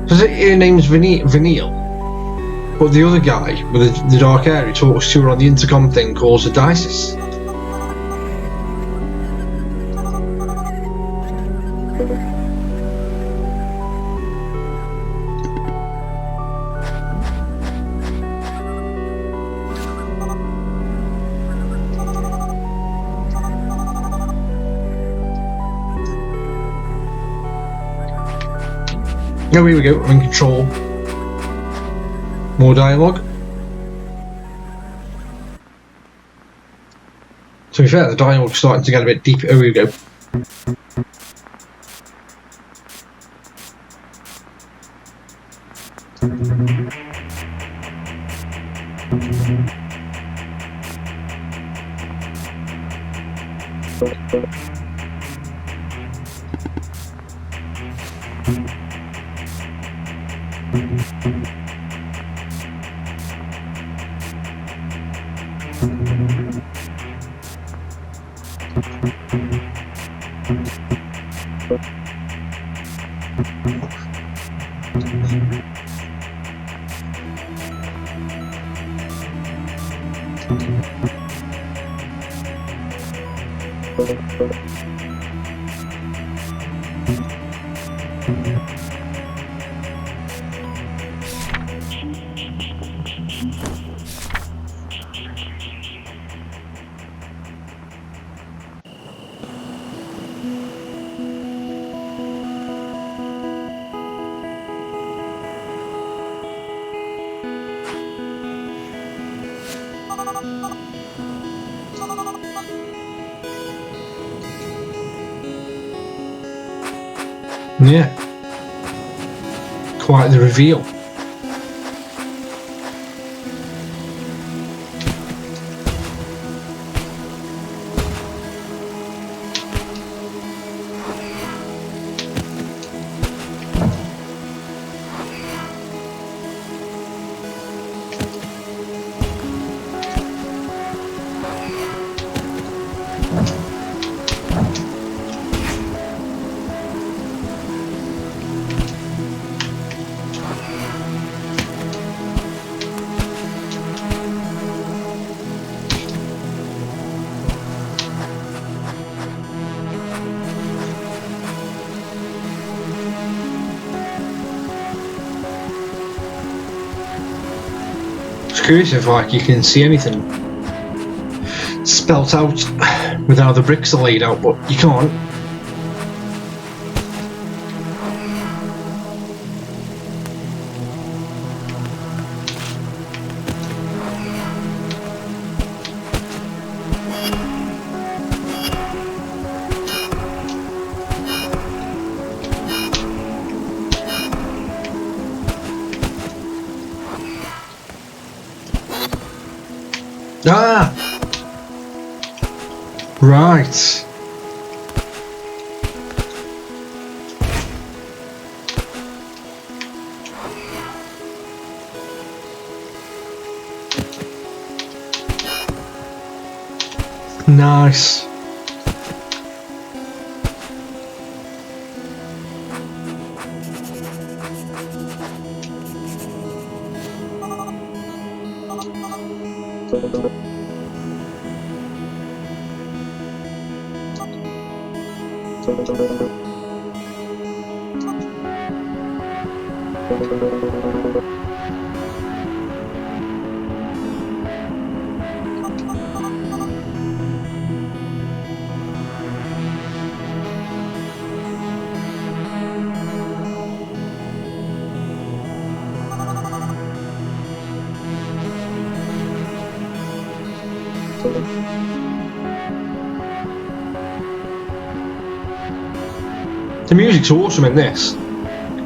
Does it? Her name's Vanille, but the other guy with the dark hair who talks to her on the intercom thing calls her Dices. Oh, here we go, I'm in control. More dialogue. To be fair, the dialogue's starting to get a bit deeper. Oh, here we go. Yeah. Quite the reveal. It's curious if like you can see anything spelt out with how the bricks are laid out, but you can't. Ah! Right. Nice. The music's awesome in this.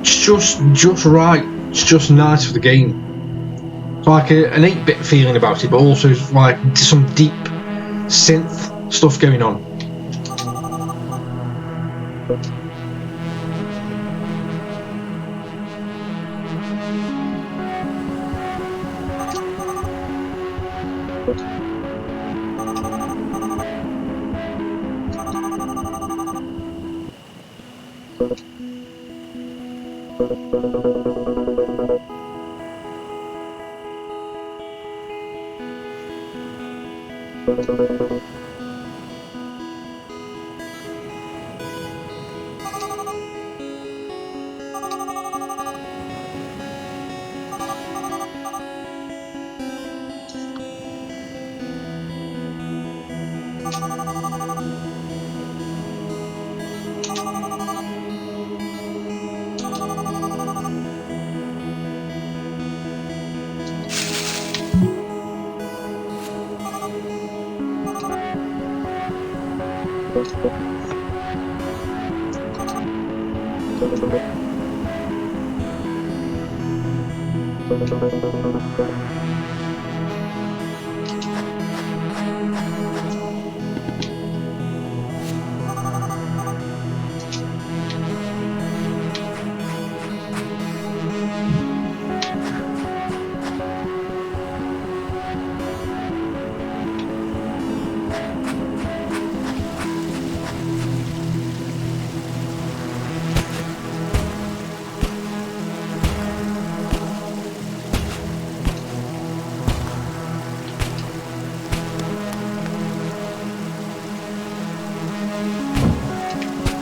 It's just right. It's just nice for the game. It's like an 8-bit feeling about it, but also like some deep synth stuff going on.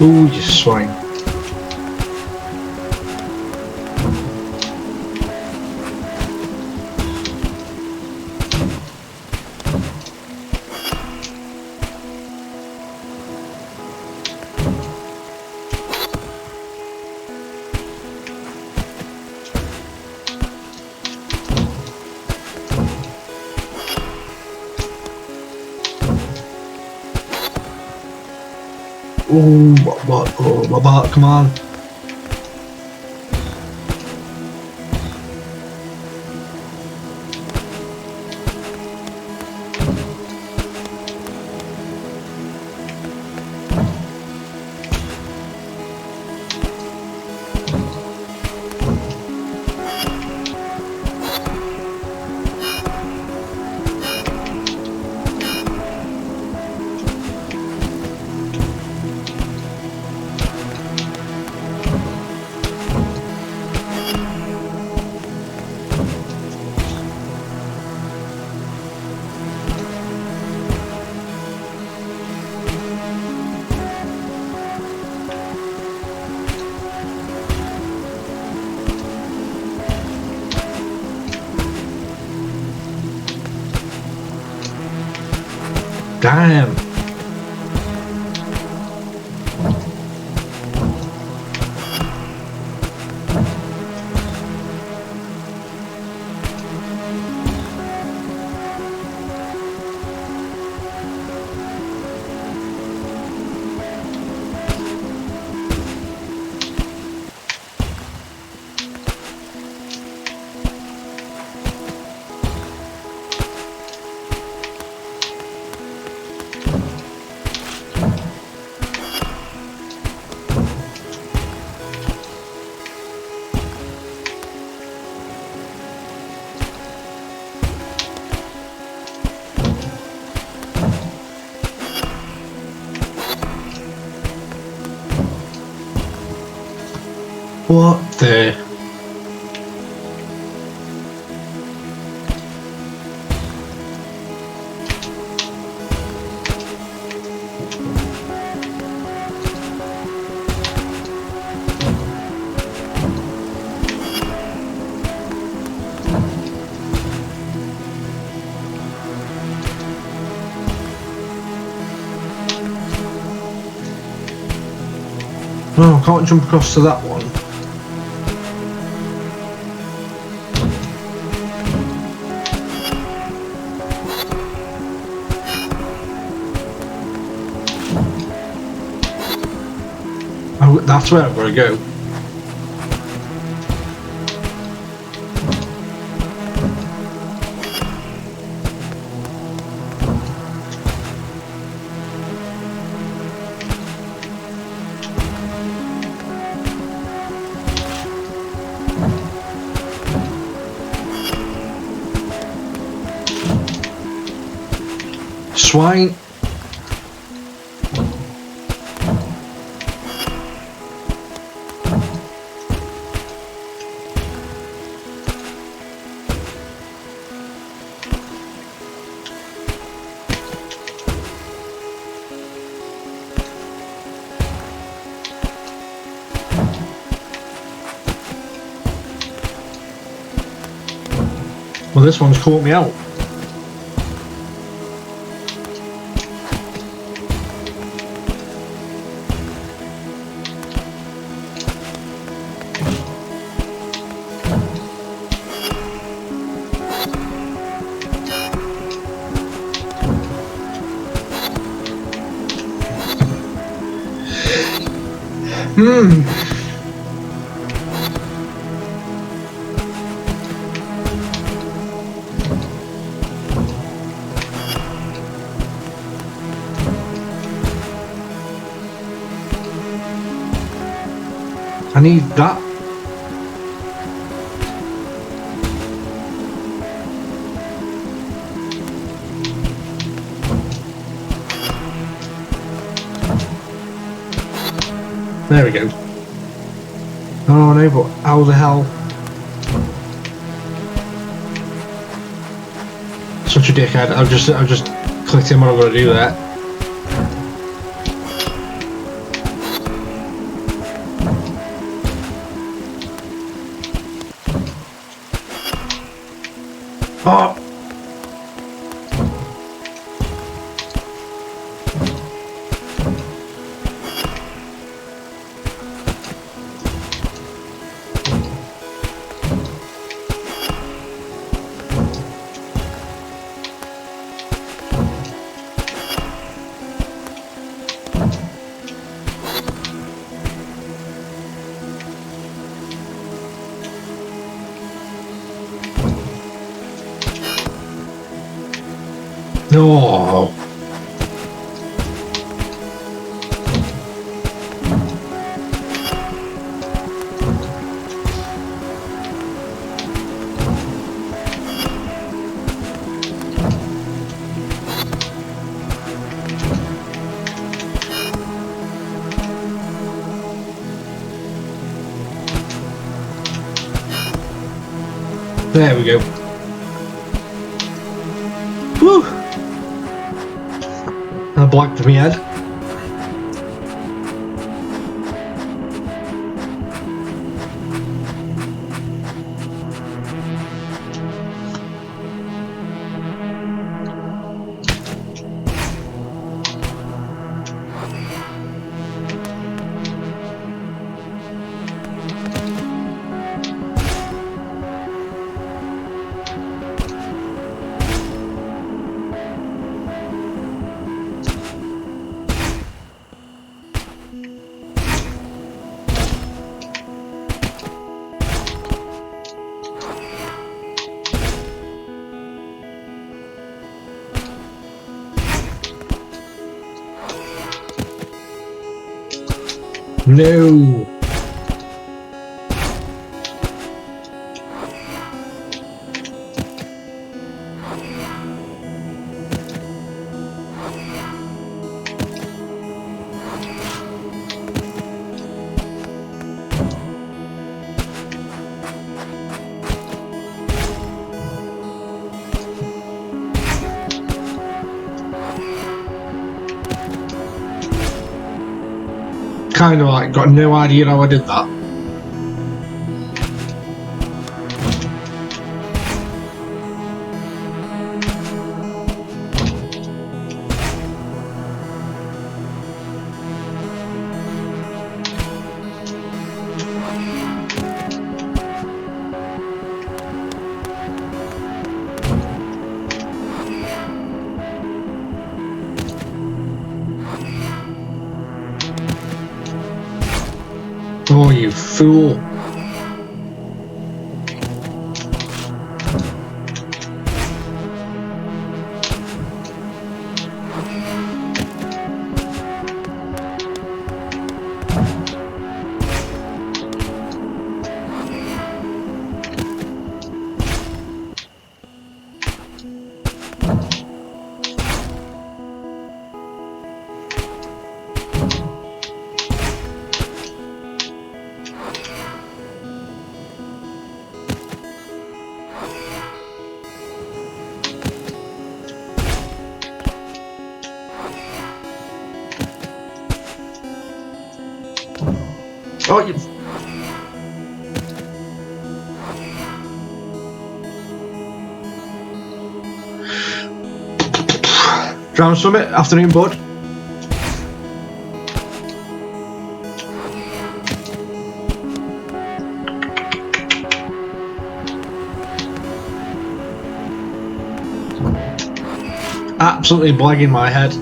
Ooh, you swine. Ooh, what, come on. Damn. What the? No, I can't jump across to that one. Oh, that's where I've got to go. Swine. Well, this one's caught me out. I need that. There we go. Oh no, but how the hell? Such a dickhead. I've just clicked in what I've got to do there. Oh! No. There we go. Woo! I blocked my head. No. Kind of like got no idea how I did that. Oh, you fool. Oh, you... Drown Summit, afternoon, bud. Absolutely blagging my head.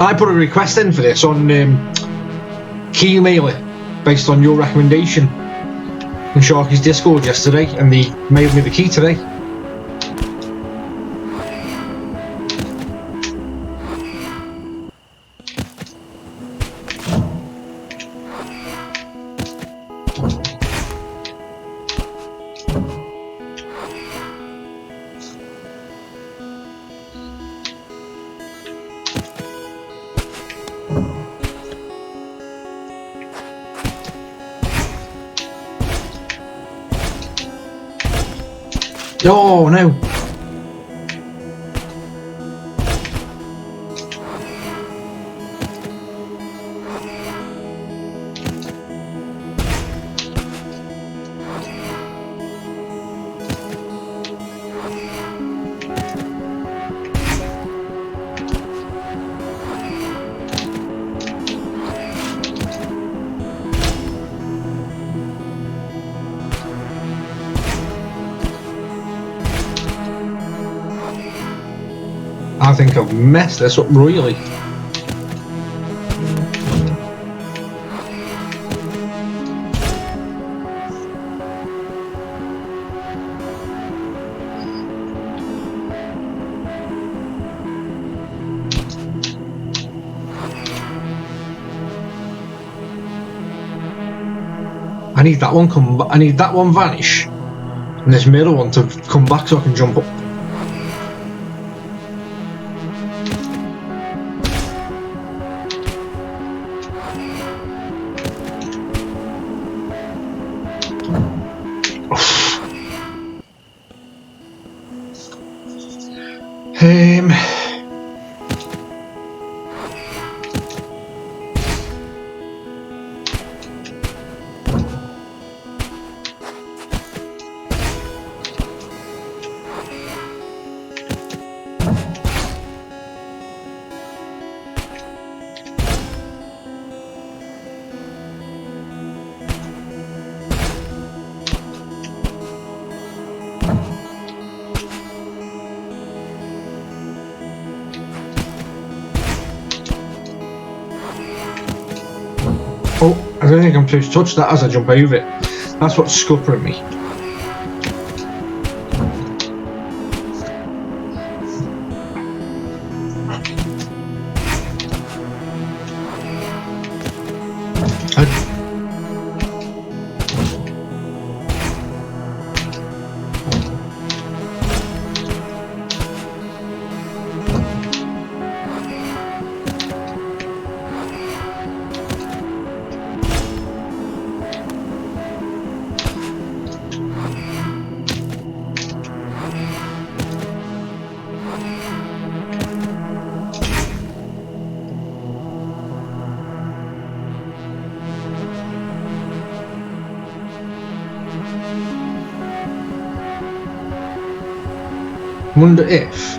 I put a request in for this on Keymailer based on your recommendation in Sharky's Discord yesterday, and they mailed me the key today. Oh no! I think I've messed this up royally. I need that one I need that one vanish, and this middle one to come back so I can jump up. Oh, I don't think I'm supposed to touch that as I jump over it. That's what's scuppering me. Wonder if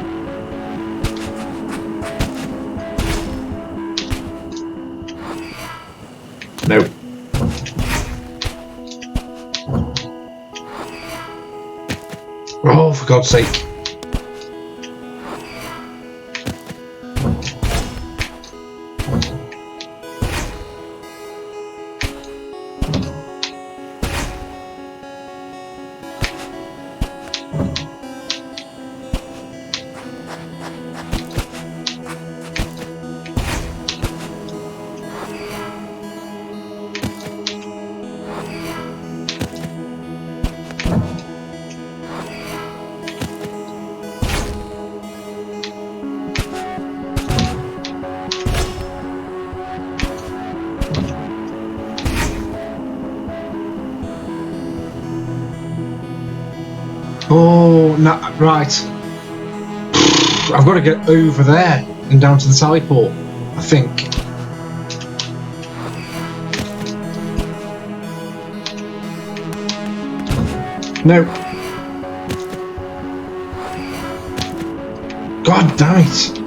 no. Oh, for God's sake. Oh, no, right. I've got to get over there and down to the tally port, I think. No. God damn it.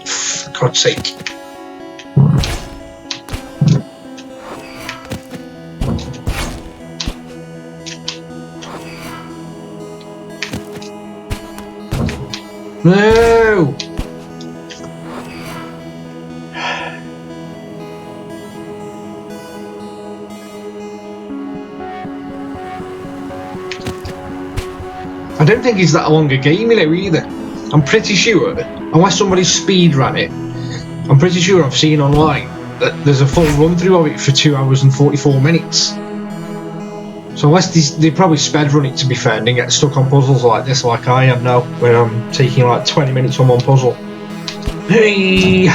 For God's sake. No! I don't think it's that long a game, you know, either. I'm pretty sure, unless somebody speed ran it, I'm pretty sure I've seen online that there's a full run through of it for 2 hours and 44 minutes. So unless they probably sped run it, to be fair, and get stuck on puzzles like this, like I am now, where I'm taking like 20 minutes on one puzzle. Hey!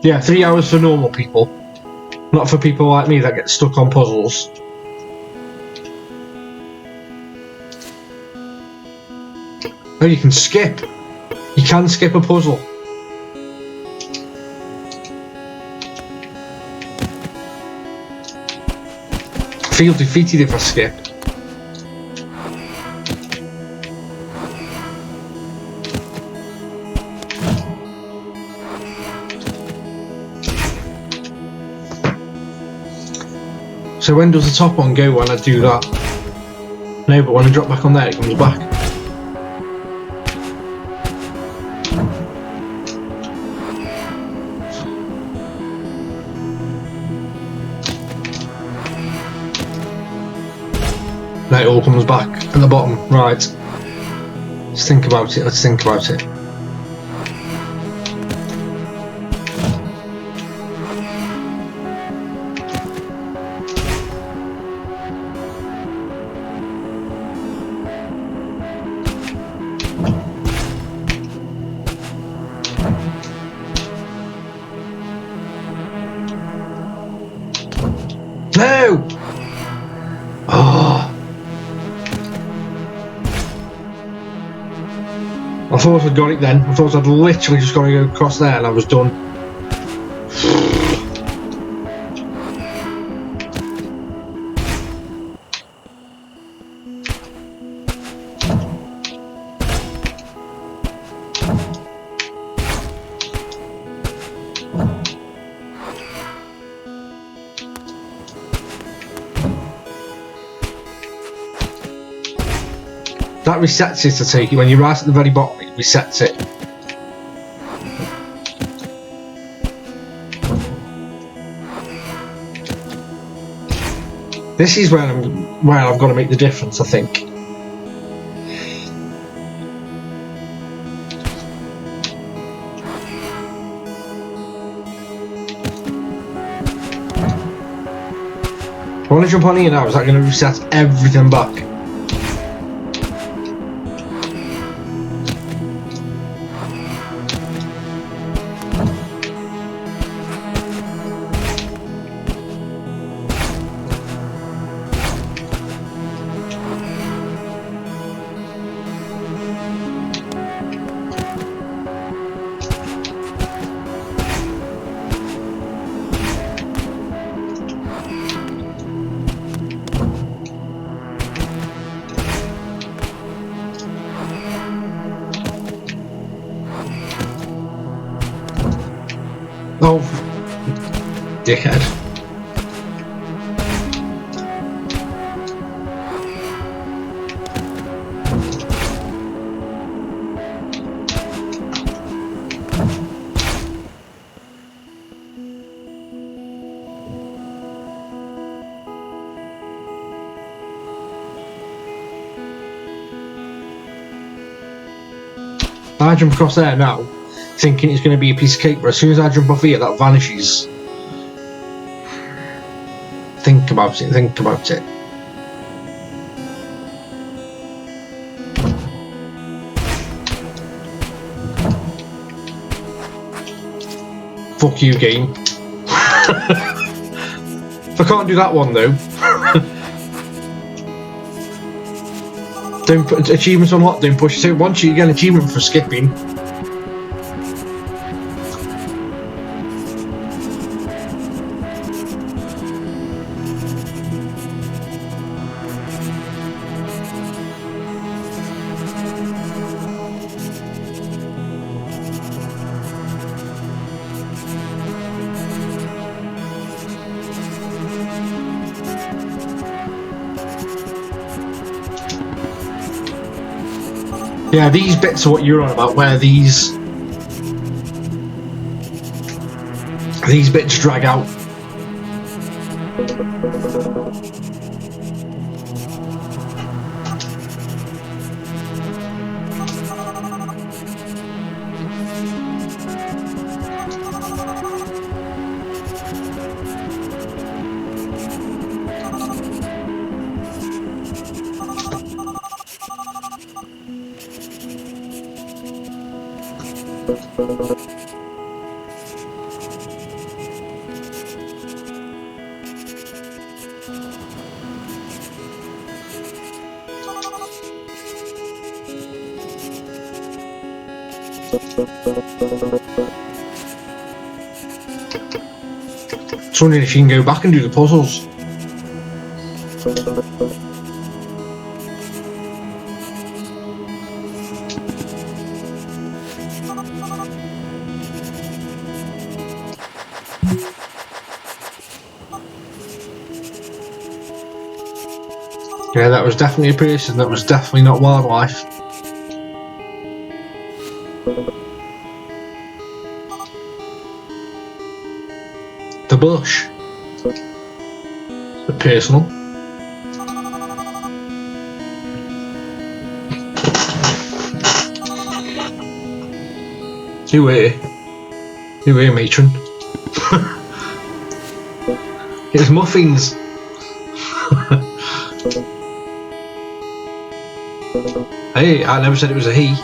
Yeah, 3 hours for normal people, not for people like me that get stuck on puzzles. Oh, you can skip. You can skip a puzzle. I feel defeated if I skip. So when does the top one go when I do that? No, but when I drop back on there, it comes back. No, it all comes back at the bottom. Right. Let's think about it. Let's think about it. No! Oh. I thought I'd got it then. I thought I'd literally just got to go across there and I was done. That resets it, I take it. When you're right at the very bottom, it resets it. This is where I've got to make the difference, I think. I want to jump on here now. Is that going to reset everything back? Oh, dickhead. I jump across there now, thinking it's going to be a piece of cake, but as soon as I jump off here, that vanishes. Think about it, think about it. Fuck you, game. If I can't do that one though. Don't put achievements unlocked, don't push it. Once you get an achievement for skipping. Yeah, these bits are what you're on about, where these bits drag out. Just wondering if you can go back and do the puzzles. Yeah, that was definitely a person, that was definitely not wildlife. The bush. The personal. You here, matron. It's muffins. Hey, I never said it was a he.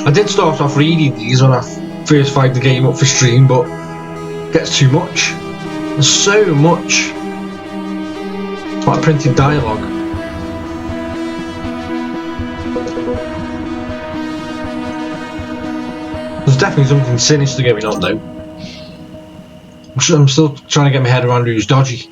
I did start off reading these when I first fired the game up for stream, but it gets too much. There's so much. It's like printed dialogue. There's definitely something sinister going on though. I'm still trying to get my head around who's dodgy.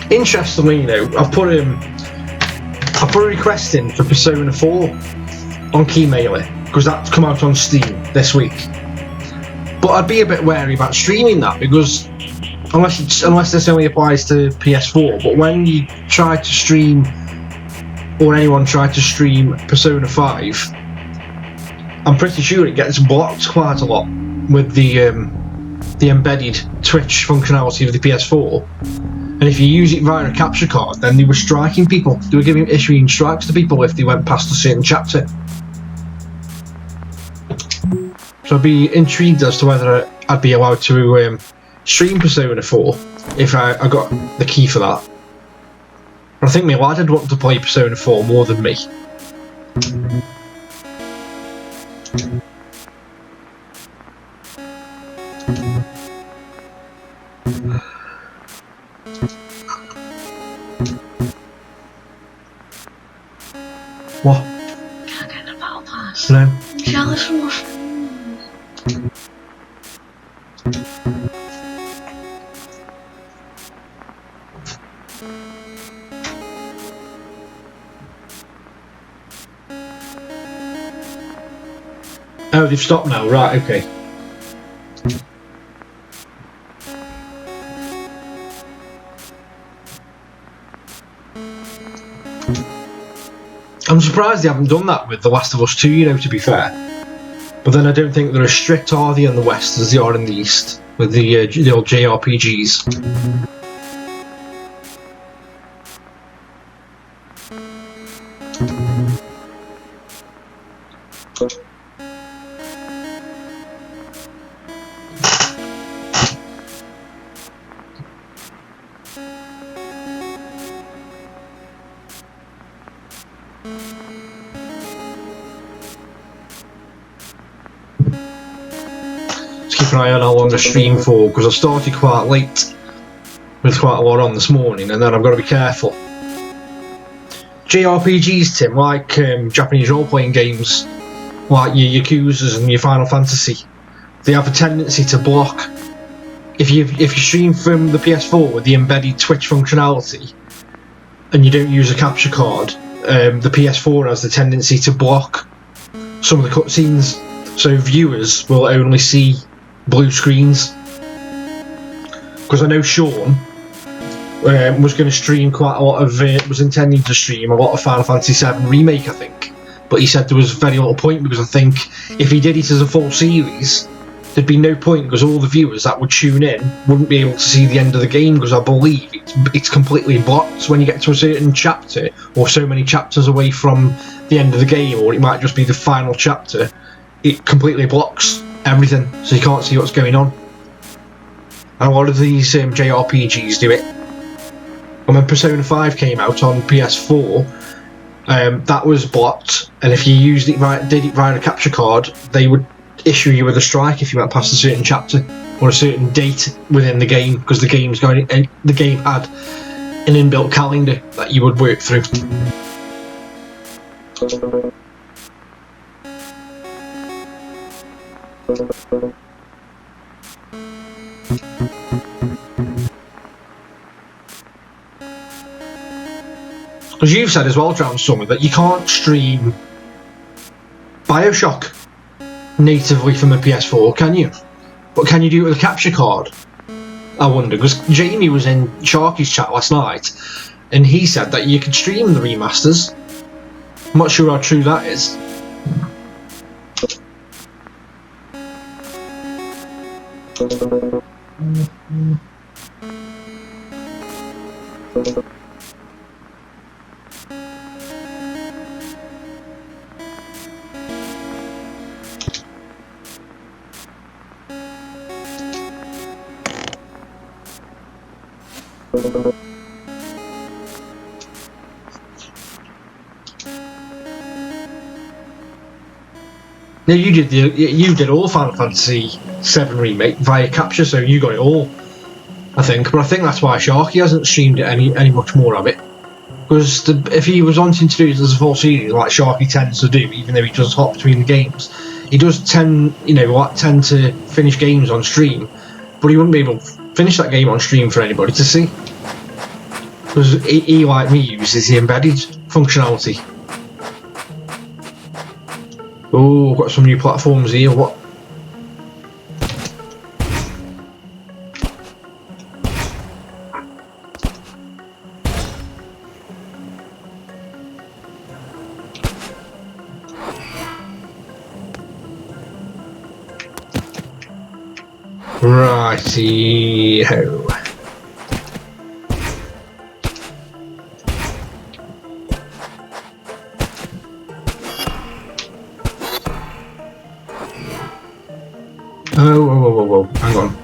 Interestingly, you know, I've put a request in for Persona 4 on Keymailer because that's come out on Steam this week. But I'd be a bit wary about streaming that because unless this only applies to PS4, but when you try to stream, or anyone tried to stream Persona 5, I'm pretty sure it gets blocked quite a lot with the embedded Twitch functionality of the PS4. And if you use it via a capture card, then they were striking people. They were issuing strikes to people if they went past a certain chapter. So I'd be intrigued as to whether I'd be allowed to stream Persona 4 if I got the key for that. I think my lad would want to play Persona 4 more than me. What? Can't get the battle pass. No. Jealous from my friends. Oh, they've stopped now, right, okay. I'm surprised they haven't done that with The Last of Us 2, you know, to be fair. But then I don't think they're as strict, are they, in the West as they are in the East, with the old JRPGs. Keep an eye on how long I stream for, because I started quite late with quite a lot on this morning, and then I've got to be careful. JRPGs, Tim, like Japanese role-playing games, like your Yakuzas and your Final Fantasy, they have a tendency to block. If you stream from the PS4 with the embedded Twitch functionality, and you don't use a capture card, the PS4 has the tendency to block some of the cutscenes, so viewers will only see blue screens. Because I know Sean was going to stream quite a lot of, was intending to stream a lot of Final Fantasy VII Remake, I think, but he said there was very little point, because I think if he did it as a full series, there'd be no point, because all the viewers that would tune in wouldn't be able to see the end of the game, because I believe it's completely blocked when you get to a certain chapter, or so many chapters away from the end of the game, or it might just be the final chapter. It completely blocks everything, so you can't see what's going on. And a lot of these JRPGs do it. And when Persona 5 came out on PS4, that was blocked, and if you did it via a capture card, they would issue you with a strike if you went past a certain chapter or a certain date within the game, because the game had an inbuilt calendar that you would work through. Because you've said as well, Drown Summer, that you can't stream Bioshock natively from a PS4, can you? But can you do it with a capture card? I wonder, because Jamie was in Sharky's chat last night, and he said that you could stream the remasters. I'm not sure how true that is. No, you did all Final Fantasy VII Remake via capture, so you got it all, I think. But I think that's why Sharky hasn't streamed it any much more of it. Because if he was wanting to do it as a full series, like Sharky tends to do, even though he does hop between the games, he does tend to finish games on stream, but he wouldn't be able to finish that game on stream for anybody to see. Because he, like me, uses the embedded functionality. Oh, got some new platforms here. What? Righty-ho. Whoa, hang on.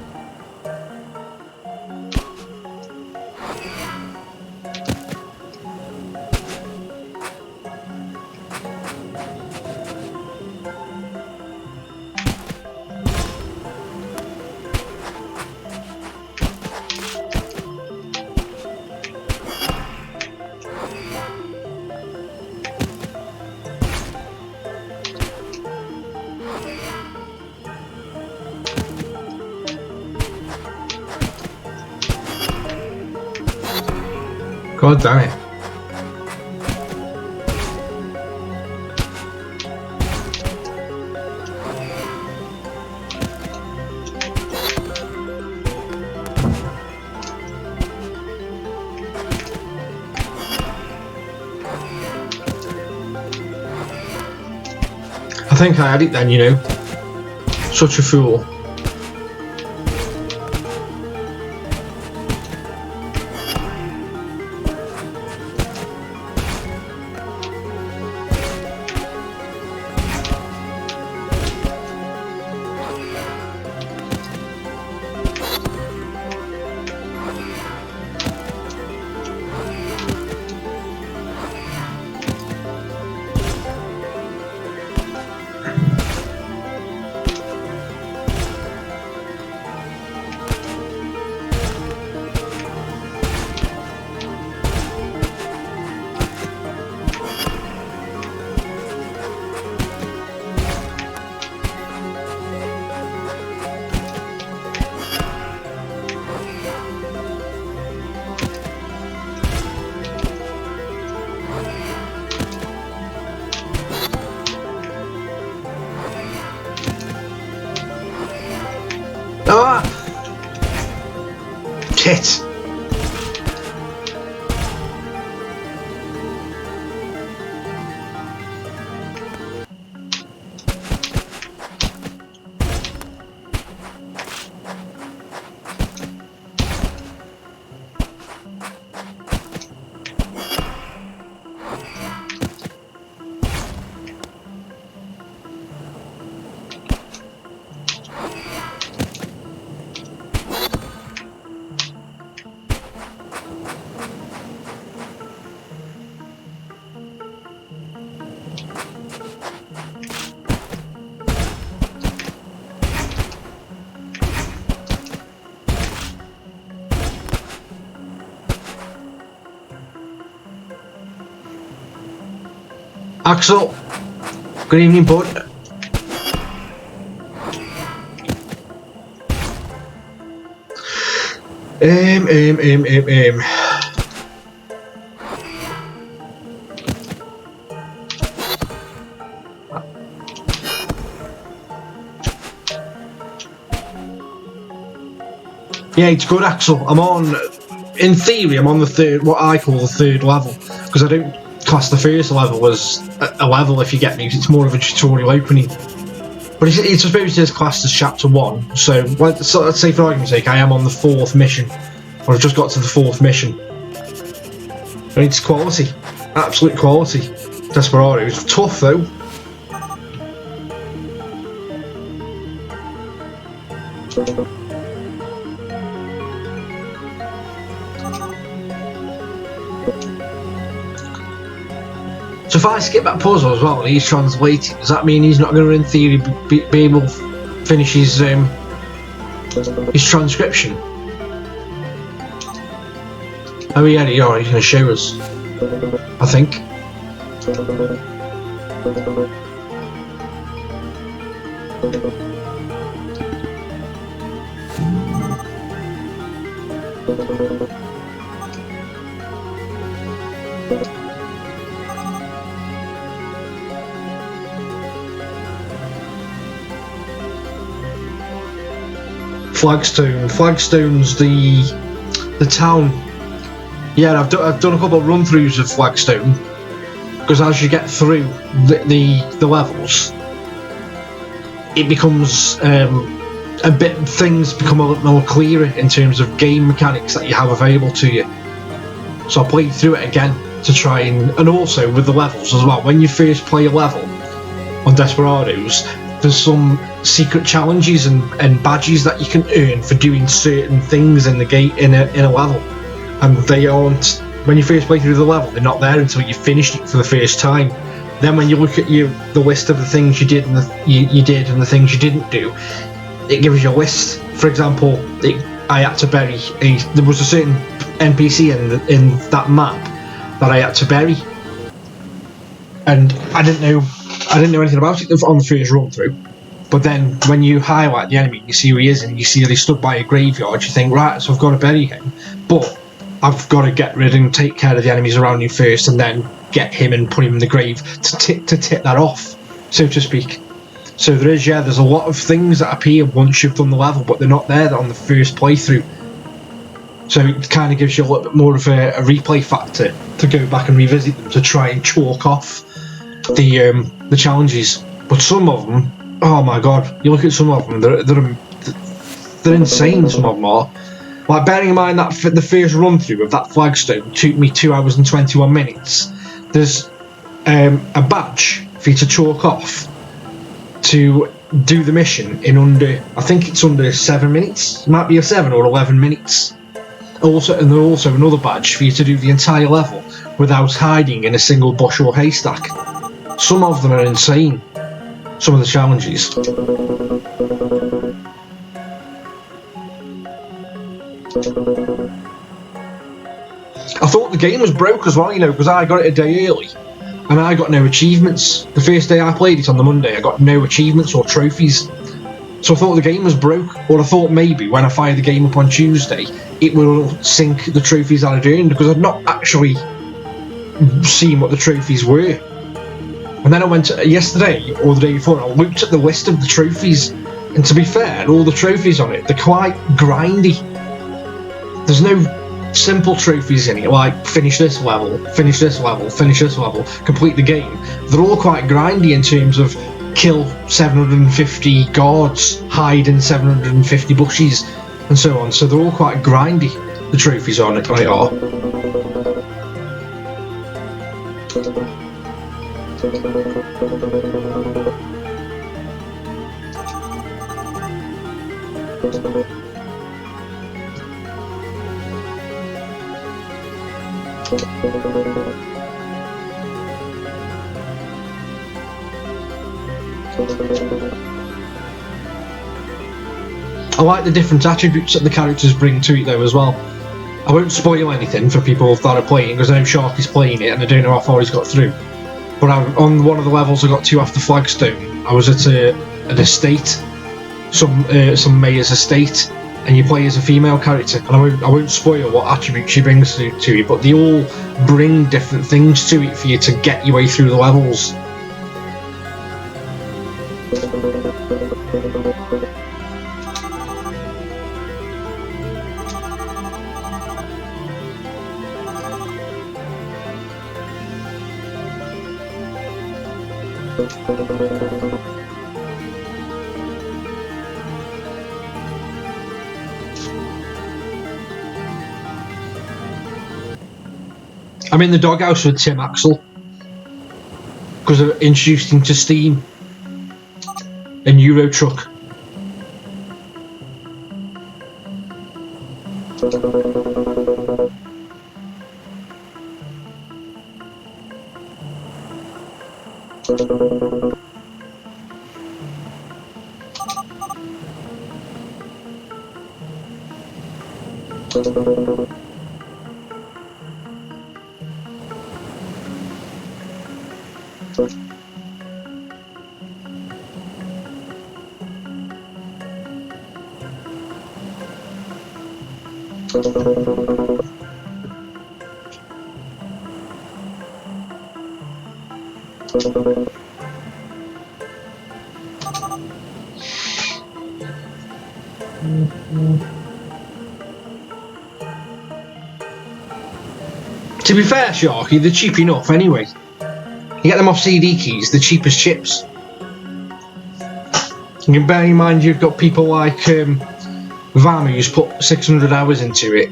God damn it. I think I had it then, you know. Such a fool. Ah! Shit! Axel, good evening, bud. Yeah, it's good, Axel. In theory, I'm on the third, what I call the third level, because I don't class the first level as a level, if you get me. It's more of a tutorial opening, but it's supposed to be classed as chapter 1. So let's say, for argument's sake, I am on the 4th mission, or I've just got to the 4th mission. And it's quality, absolute quality. Desperado. It's tough though. So if I skip that puzzle as well and he's translating, does that mean he's not going to, in theory, be able to finish his transcription? Oh yeah, he's going to show us. I think. Flagstone. Flagstone's the town. Yeah, I've done a couple of run-throughs of Flagstone, because as you get through the levels, it becomes things become a little more clearer in terms of game mechanics that you have available to you. So I played through it again to try and also with the levels as well. When you first play a level on Desperados, there's some secret challenges and badges that you can earn for doing certain things in the gate in a level, and they aren't, when you first play through the level, they're not there until you've finished it for the first time. Then when you look at the list of the things you did and you did and the things you didn't do, it gives you a list. For example, I had to bury there was a certain NPC in that map that I had to bury, and I didn't know anything about it on the first run through. But then when you highlight the enemy, you see who he is, and you see that he's stood by a graveyard, you think, right, so I've got to bury him, but I've got to get rid and take care of the enemies around me first, and then get him and put him in the grave to tip that off, so to speak. So there's a lot of things that appear once you've done the level, but they're not there on the first playthrough. So it kind of gives you a little bit more of a replay factor to go back and revisit them, to try and chalk off the challenges. But some of them, oh my god, you look at some of them, they're insane. Some of them are. Like, bearing in mind that the first run through of that Flagstone took me 2 hours and 21 minutes. There's a badge for you to chalk off to do the mission in I think it's under 7 minutes. It might be a 7 or 11 minutes. And there's also another badge for you to do the entire level without hiding in a single bush or haystack. Some of them are insane. Some of the challenges. I thought the game was broke as well, because I got it a day early and I got no achievements. The first day I played it on the Monday, I got no achievements or trophies. So I thought the game was broke, or I thought maybe when I fire the game up on Tuesday, it will sync the trophies that I'd earned, because I'd not actually seen what the trophies were. And then I went yesterday, or the day before, and I looked at the list of the trophies, and to be fair, all the trophies on it, they're quite grindy. There's no simple trophies in it, like finish this level, finish this level, finish this level, complete the game. They're all quite grindy in terms of kill 750 guards, hide in 750 bushes, and so on. So they're all quite grindy, the trophies on it, they are. I like the different attributes that the characters bring to it though as well. I won't spoil anything for people that are playing, because I know Sharky's playing it and I don't know how far he's got through. But on one of the levels I got to after Flagstone, I was at an estate, some mayor's estate, and you play as a female character. And I won't spoil what attributes she brings to you, but they all bring different things to it for you to get your way through the levels. I'm in the doghouse with Tim Axel because I introduced him to Steam and Euro Truck. To be fair, Sharky, they're cheap enough anyway. You get them off CD keys, the cheapest chips. You can bear in mind you've got people like Vama who's put 600 hours into it,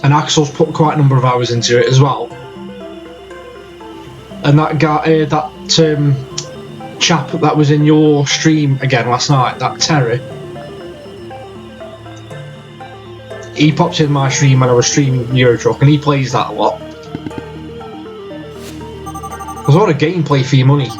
and Axel's put quite a number of hours into it as well. And that guy, chap that was in your stream again last night, that Terry, he popped in my stream when I was streaming Euro Truck, and he plays that a lot. There's a lot of gameplay for your money.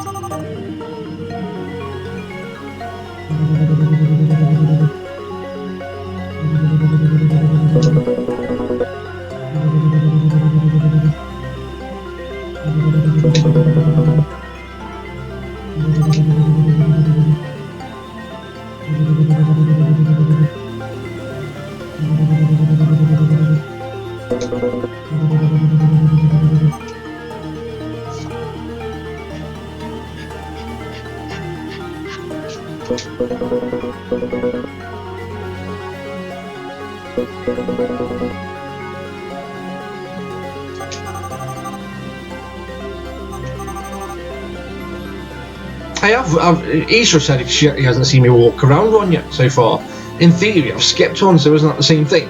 Isra said he hasn't seen me walk around one yet so far. In theory, I've skipped one, so isn't that the same thing?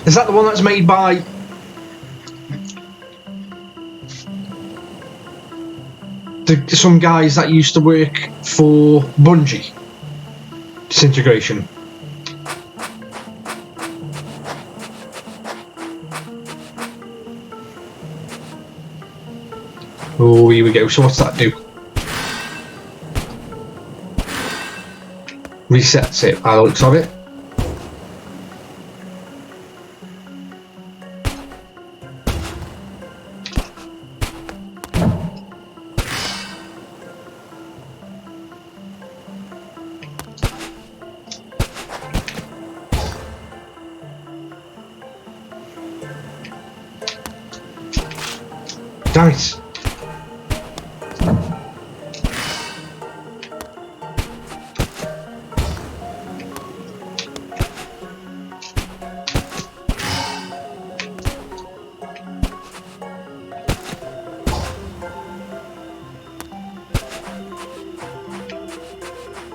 Is that the one that's made by some guys that used to work for Bungie? Disintegration. Oh, here we go. So what's that do? Resets it by the looks of it. Damn it.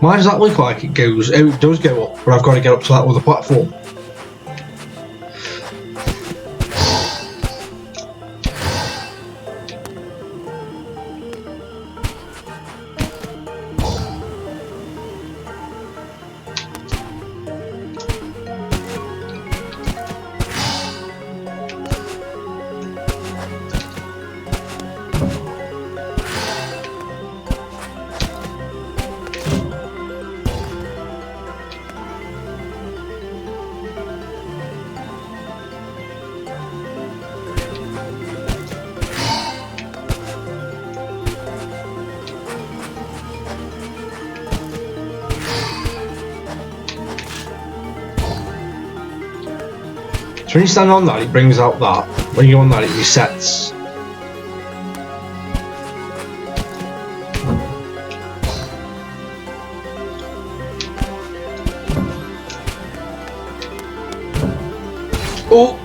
Why does that look like it goes? Oh, it does go up, but I've got to get up to that other platform. So when you stand on that, it brings out that. When you're on that, it resets. Oh!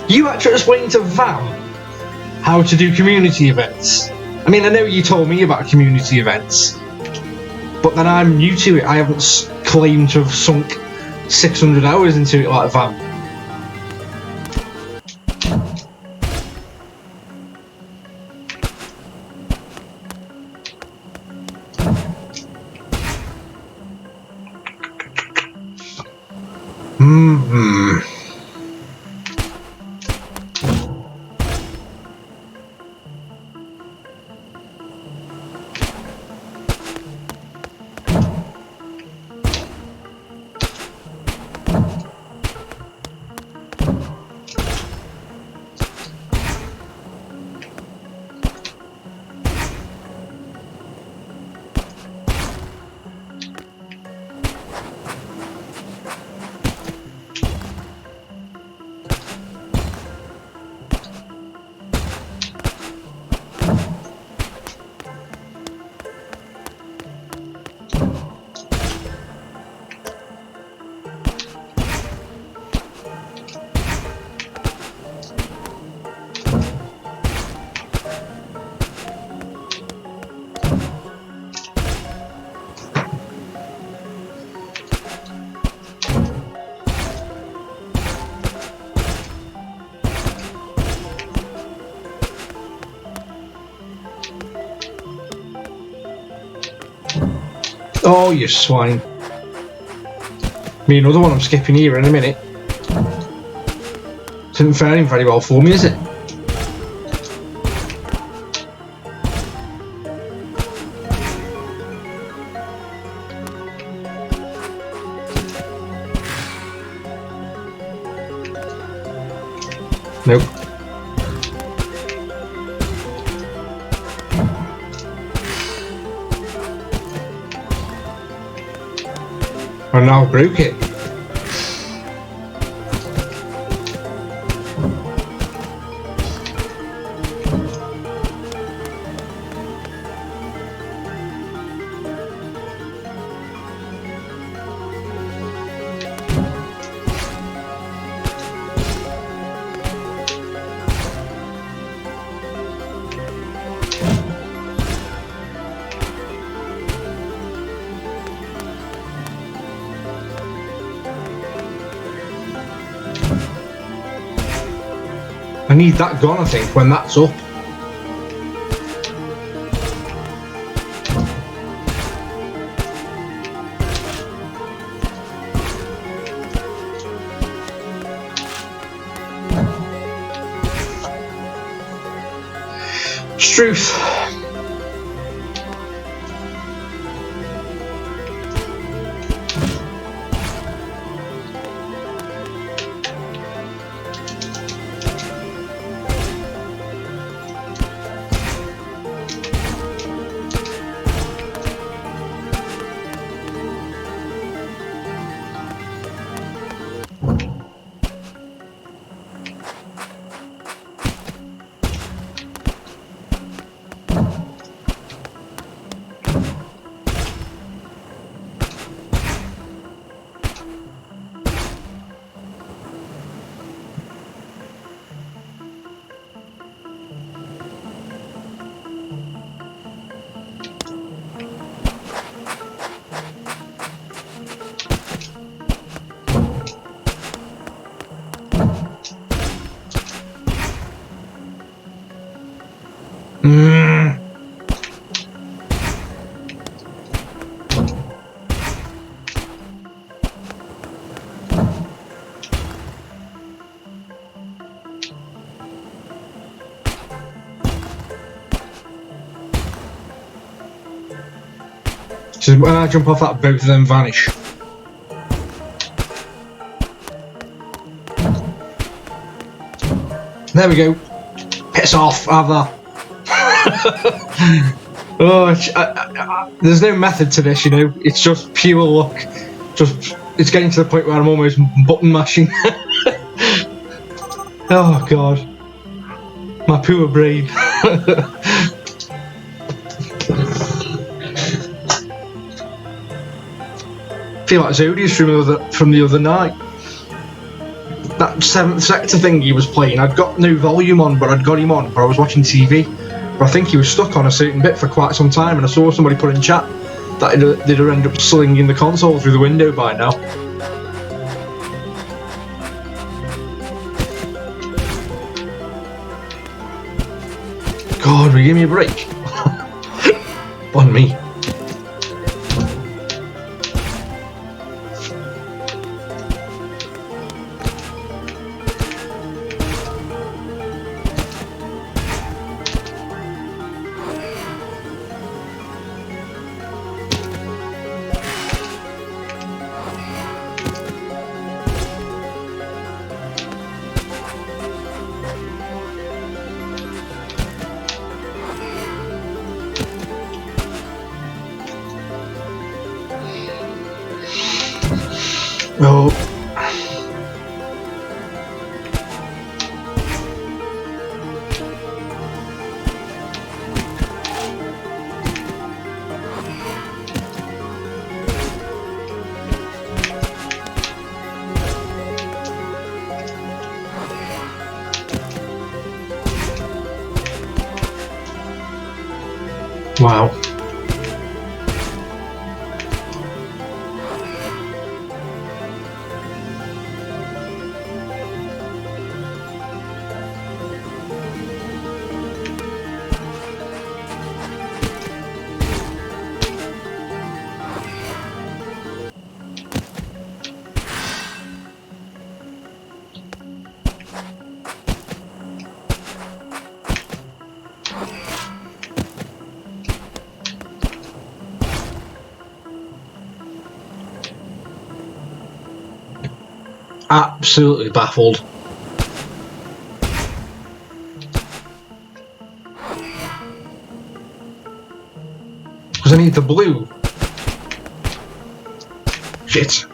You actually explained to Vam how to do community events. I mean, I know you told me about community events, but then I'm new to it. I haven't claimed to have sunk 600 hours into it like Vam. Oh, you swine. Me another one I'm skipping here in a minute. Isn't faring very well for me, is it? Nope. I now broke it. I need that gone, I think, when that's up. Struth. So when I jump off that, both of them vanish. There we go. Piss off, Ava. Oh, there's no method to this, you know. It's just pure luck. It's getting to the point where I'm almost button mashing. Oh god, my poor brain. Feel like Zodius from the other night. That 7th sector thing he was playing, I'd got no volume on, but I'd got him on, but I was watching TV. But I think he was stuck on a certain bit for quite some time, and I saw somebody put in chat that they'd end up slinging the console through the window by now. God, will you give me a break? On me. Oh. Wow. Absolutely baffled. Because I need the blue. Shit.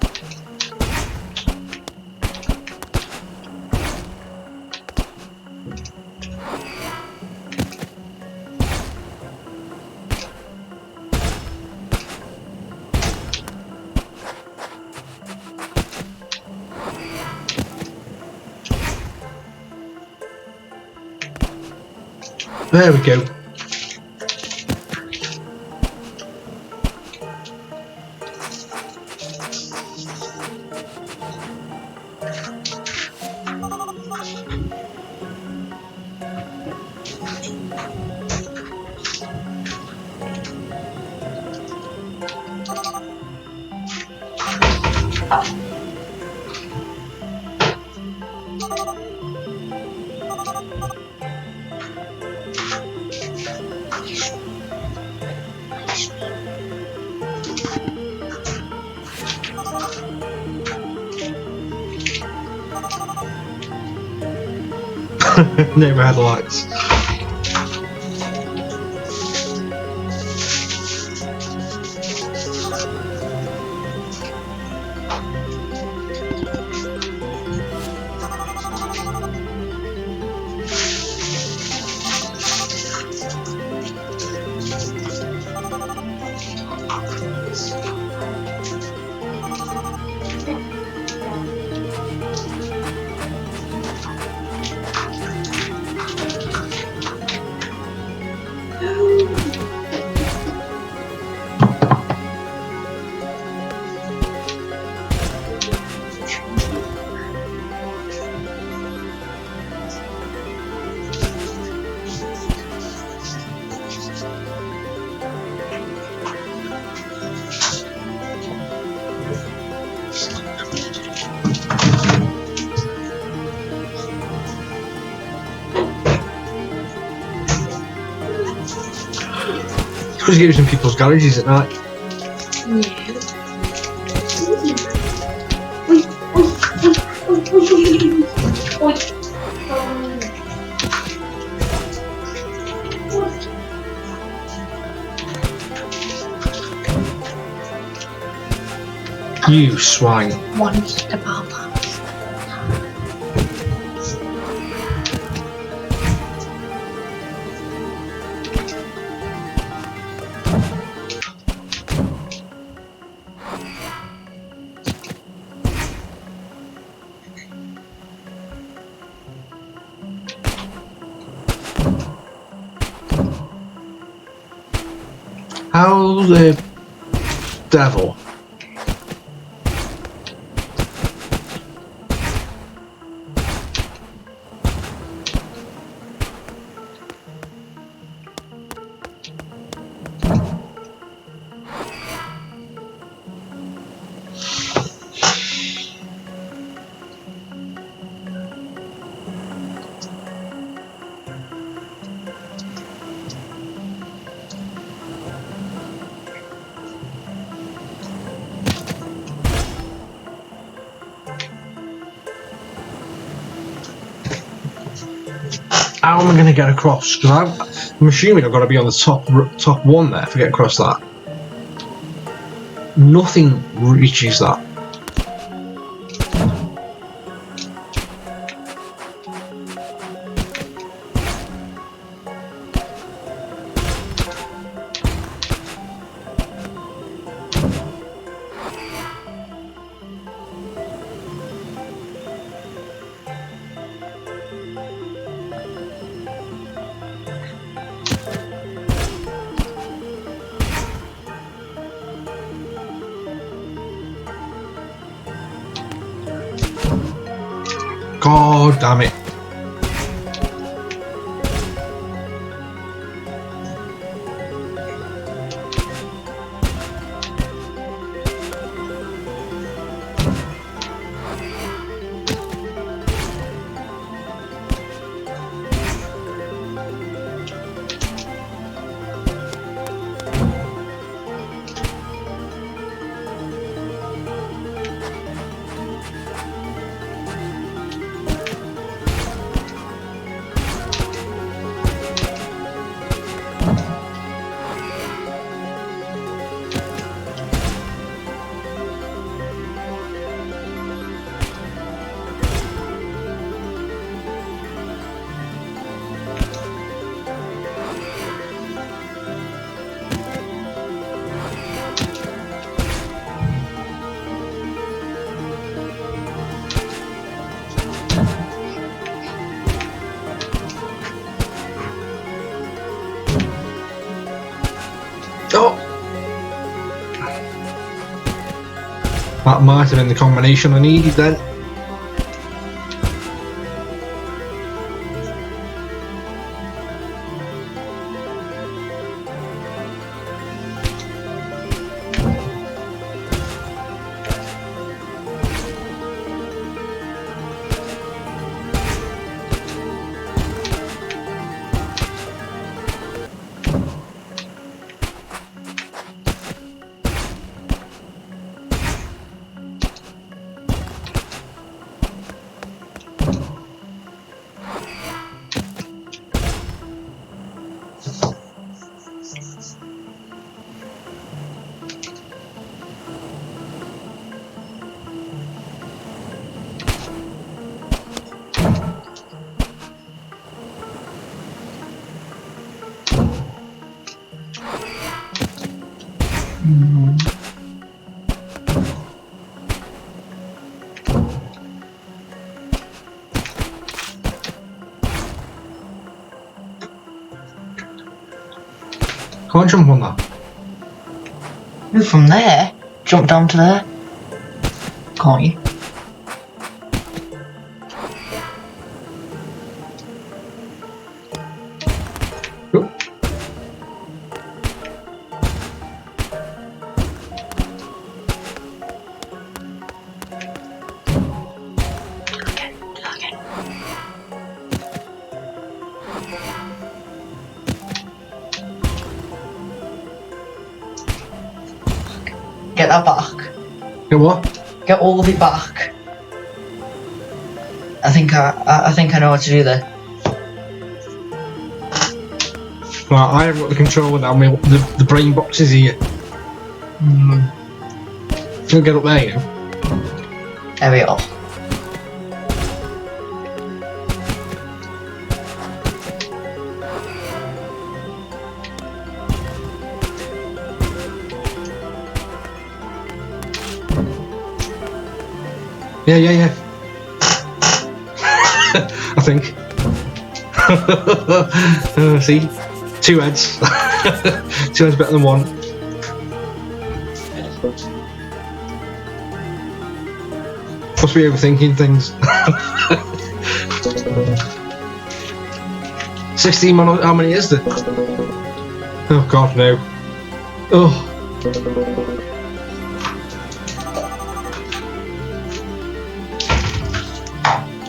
There we go. Never had lights. Because you're using people's garages at night. You swine. Once about that. How the devil? How am I going to get across? Because I'm assuming I've got to be on the top one there to get across that. Nothing reaches that. God damn it. Oh! That might have been the combination I needed then. Can't jump on that. Move from there, jump down to there. Can't you? Oh. Get that back. Get what? Get all of it back. I think I know what to do there. Right, I haven't got the controller now. The brain box is here. Don't get up there, you know. There we are. Yeah. I think. See? 2 heads. 2 heads better than 1. Must be overthinking things. 16 man, how many is there? Oh god, no. Oh.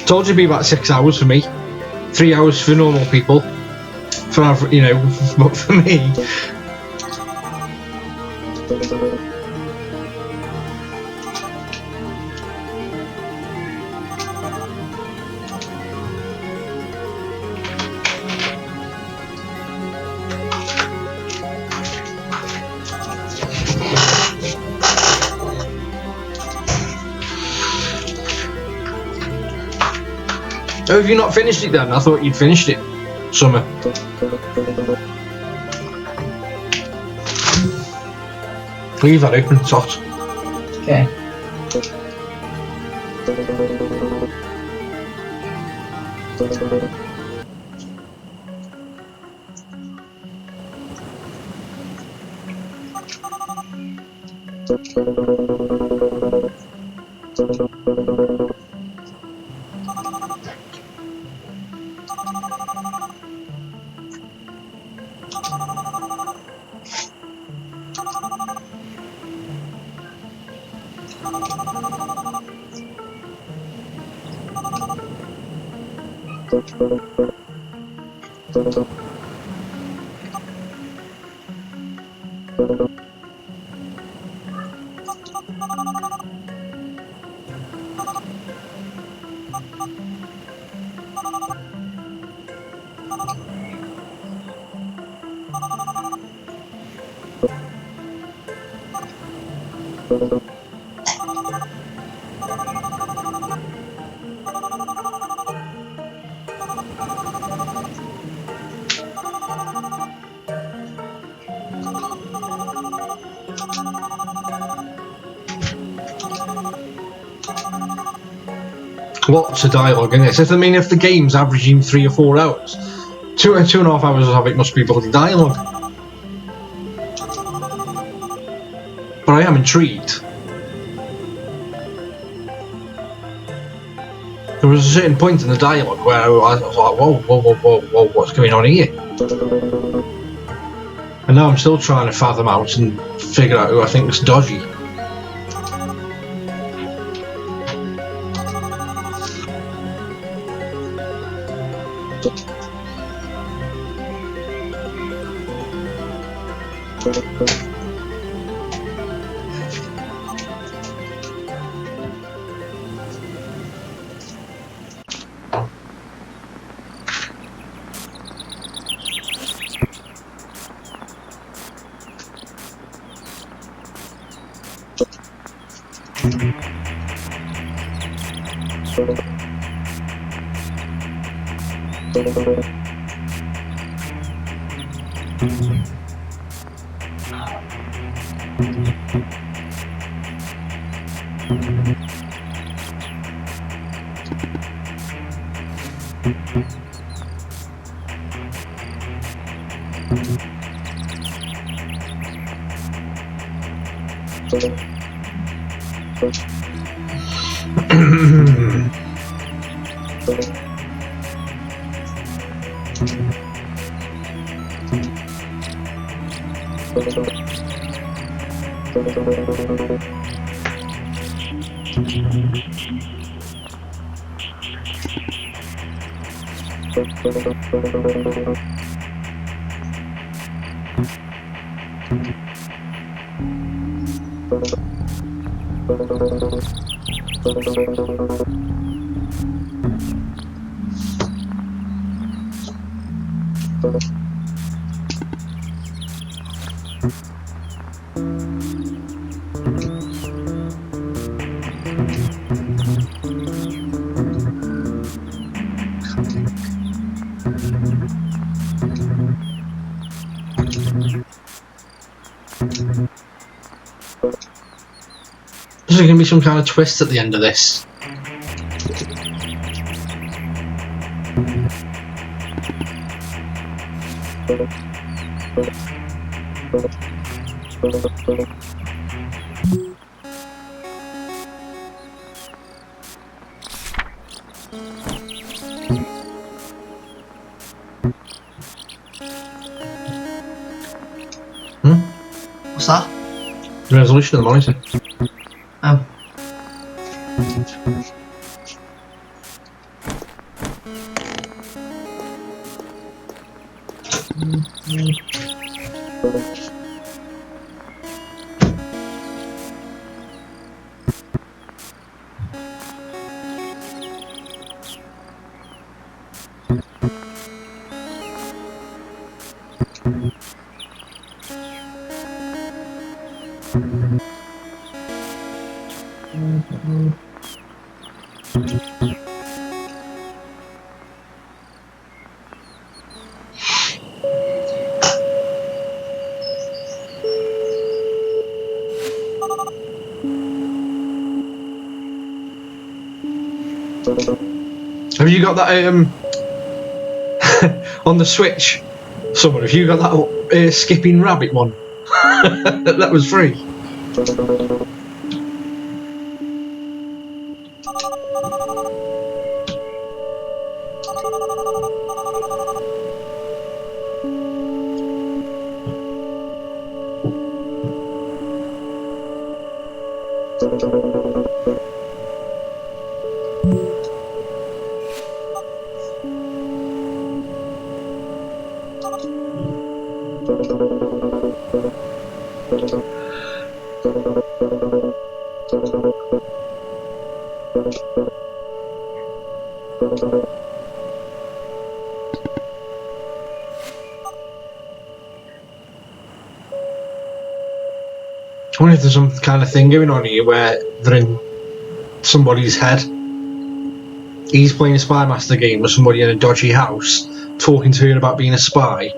Told you it'd be about 6 hours for me. 3 hours for normal people. For, you know, but for me. Oh, have you not finished it then? I thought you'd finished it. Summer. Leave that open, it's hot. Okay. Lots of dialogue in this. I mean, if the game's averaging 3 or 4 hours, 2.5 hours of it must be bloody dialogue. But I am intrigued. There was a certain point in the dialogue where I was like, whoa, what's going on here? And now I'm still trying to fathom out and figure out who I think is dodgy. Is there going to be some kind of twist at the end of this? What's that? The resolution of the monitor. Oh. Have you got that on the Switch? Someone, have you got that skipping rabbit one? That was free. I wonder if there's some kind of thing going on here where they're in somebody's head. He's playing a Spy Master game with somebody in a dodgy house, talking to her about being a spy.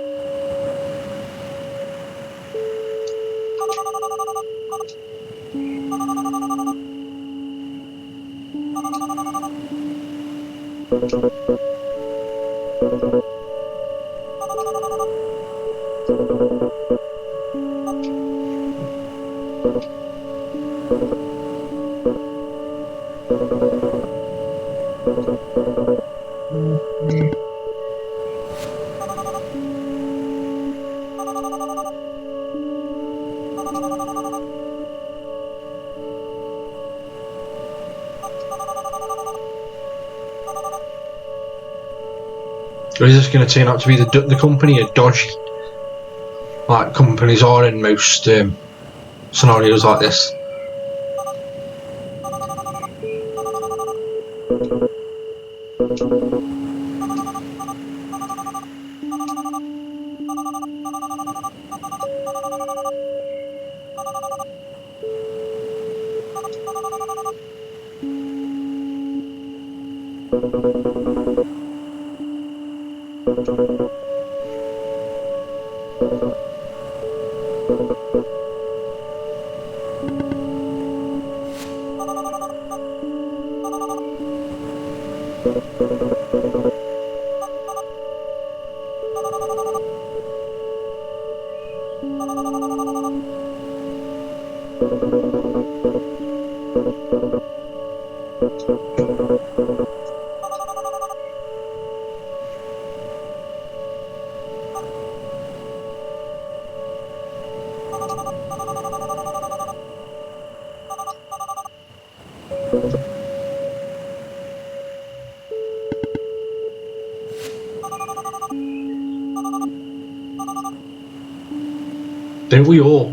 Or is this going to turn out to be the company are dodgy? Like companies are in most scenarios like this. Don't we all?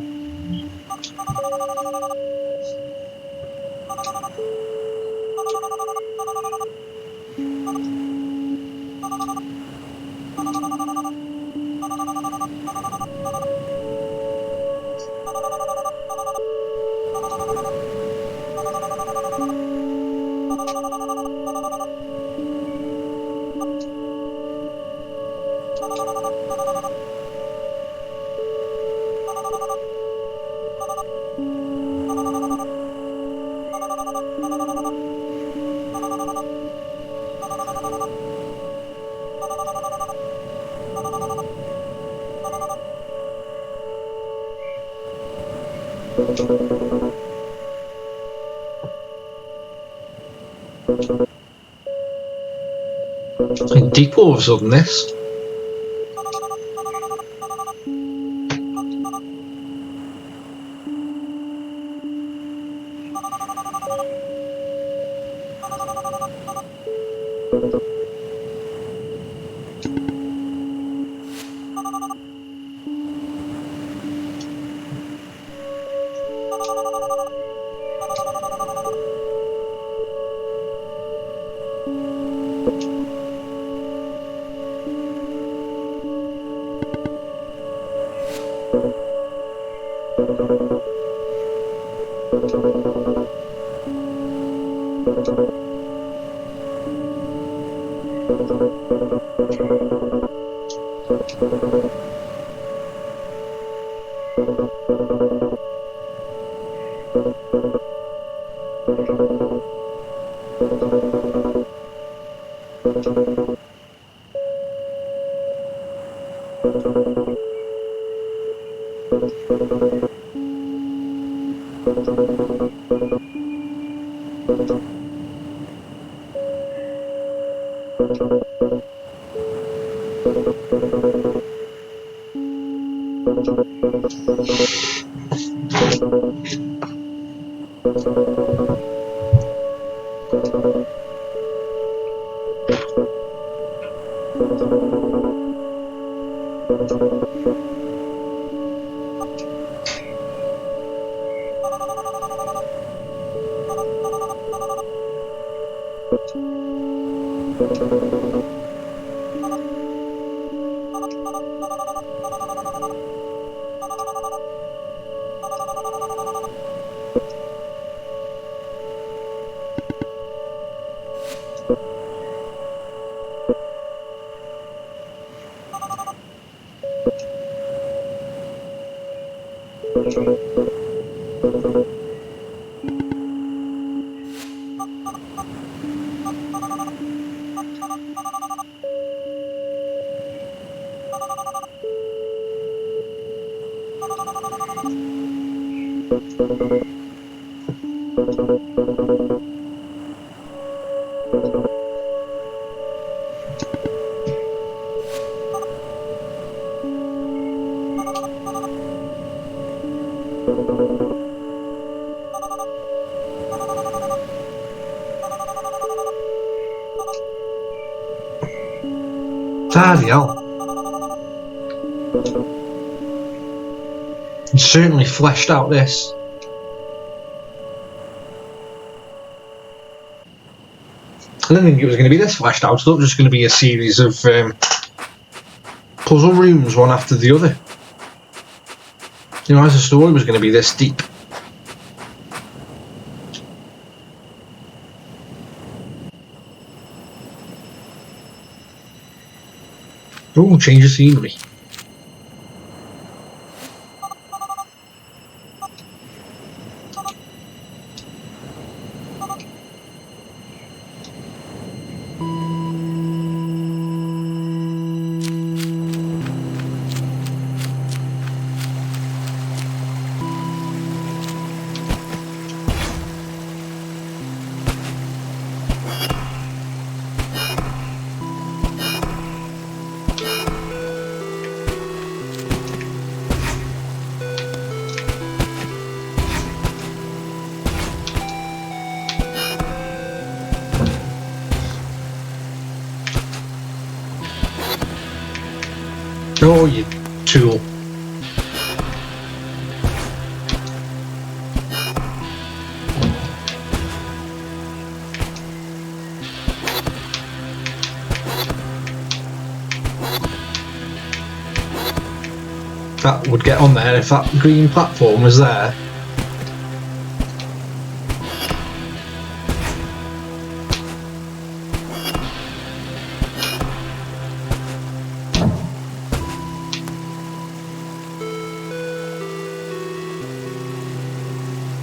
In deep all of a sudden, this. Bloody hell. It certainly fleshed out this. I didn't think it was going to be this fleshed out. I thought it was just going to be a series of puzzle rooms, one after the other. You know, as the story was going to be this deep. Oh, change of scenery. Oh, you tool. That would get on there if that green platform was there.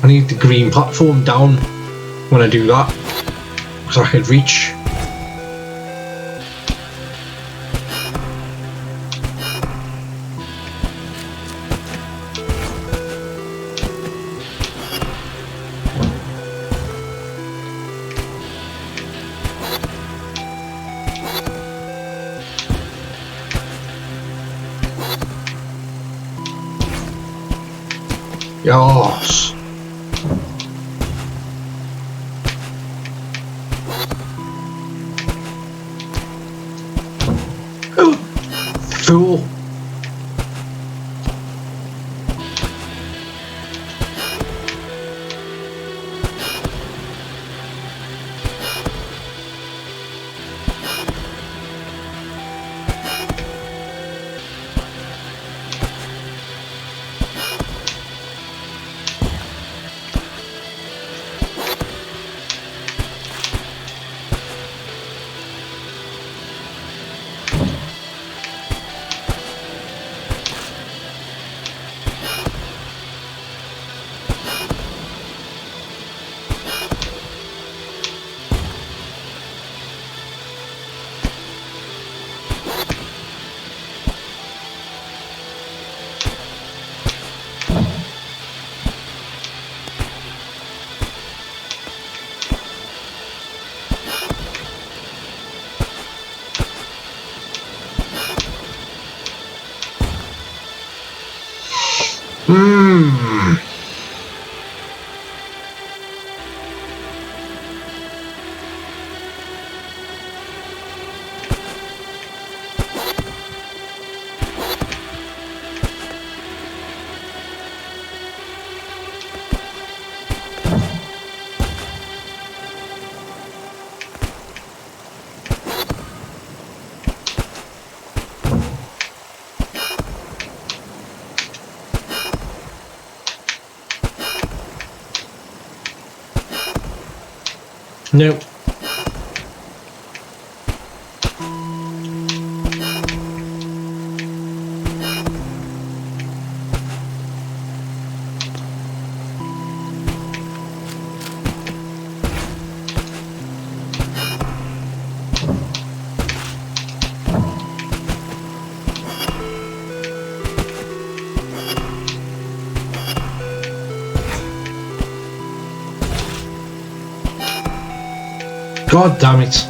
I need the green platform down when I do that, so I could reach. Yes. Oh, fool. Hmm. Nope. God damn it.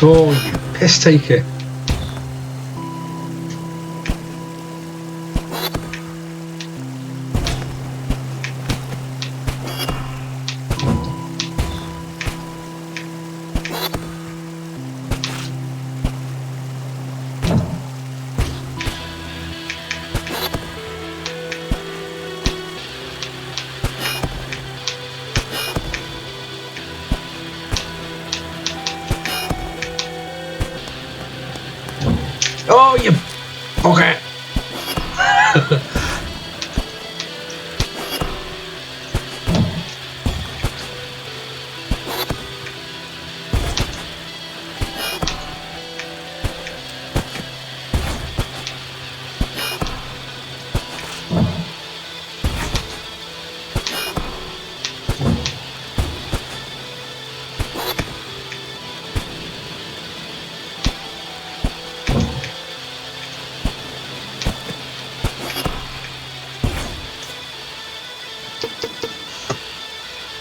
Oh, you piss taker. Oh, you... Okay.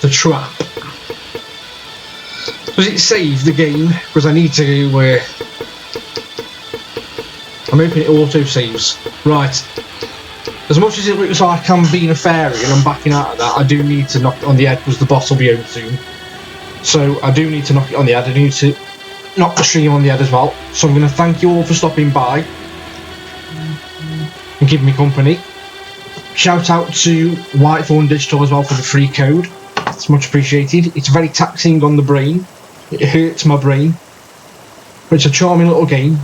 The trap. Does it save the game? Because I need to. I'm hoping it auto saves. Right. As much as it looks like I'm being a fairy and I'm backing out of that, I do need to knock it on the head because the boss will be over soon. So I do need to knock it on the head. I need to knock the stream on the head as well. So I'm going to thank you all for stopping by. and keeping me company. Shout out to Whitethorn Digital as well for the free code. It's much appreciated. It's very taxing on the brain. It hurts my brain. But it's a charming little game.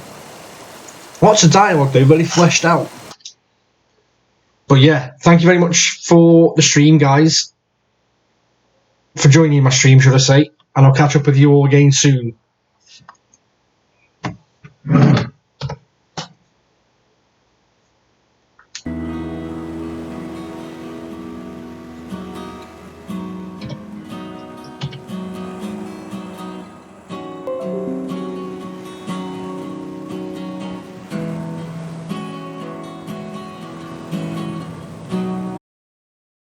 Lots of dialogue though, very fleshed out. But yeah, thank you very much for the stream, guys. For joining my stream, should I say. And I'll catch up with you all again soon.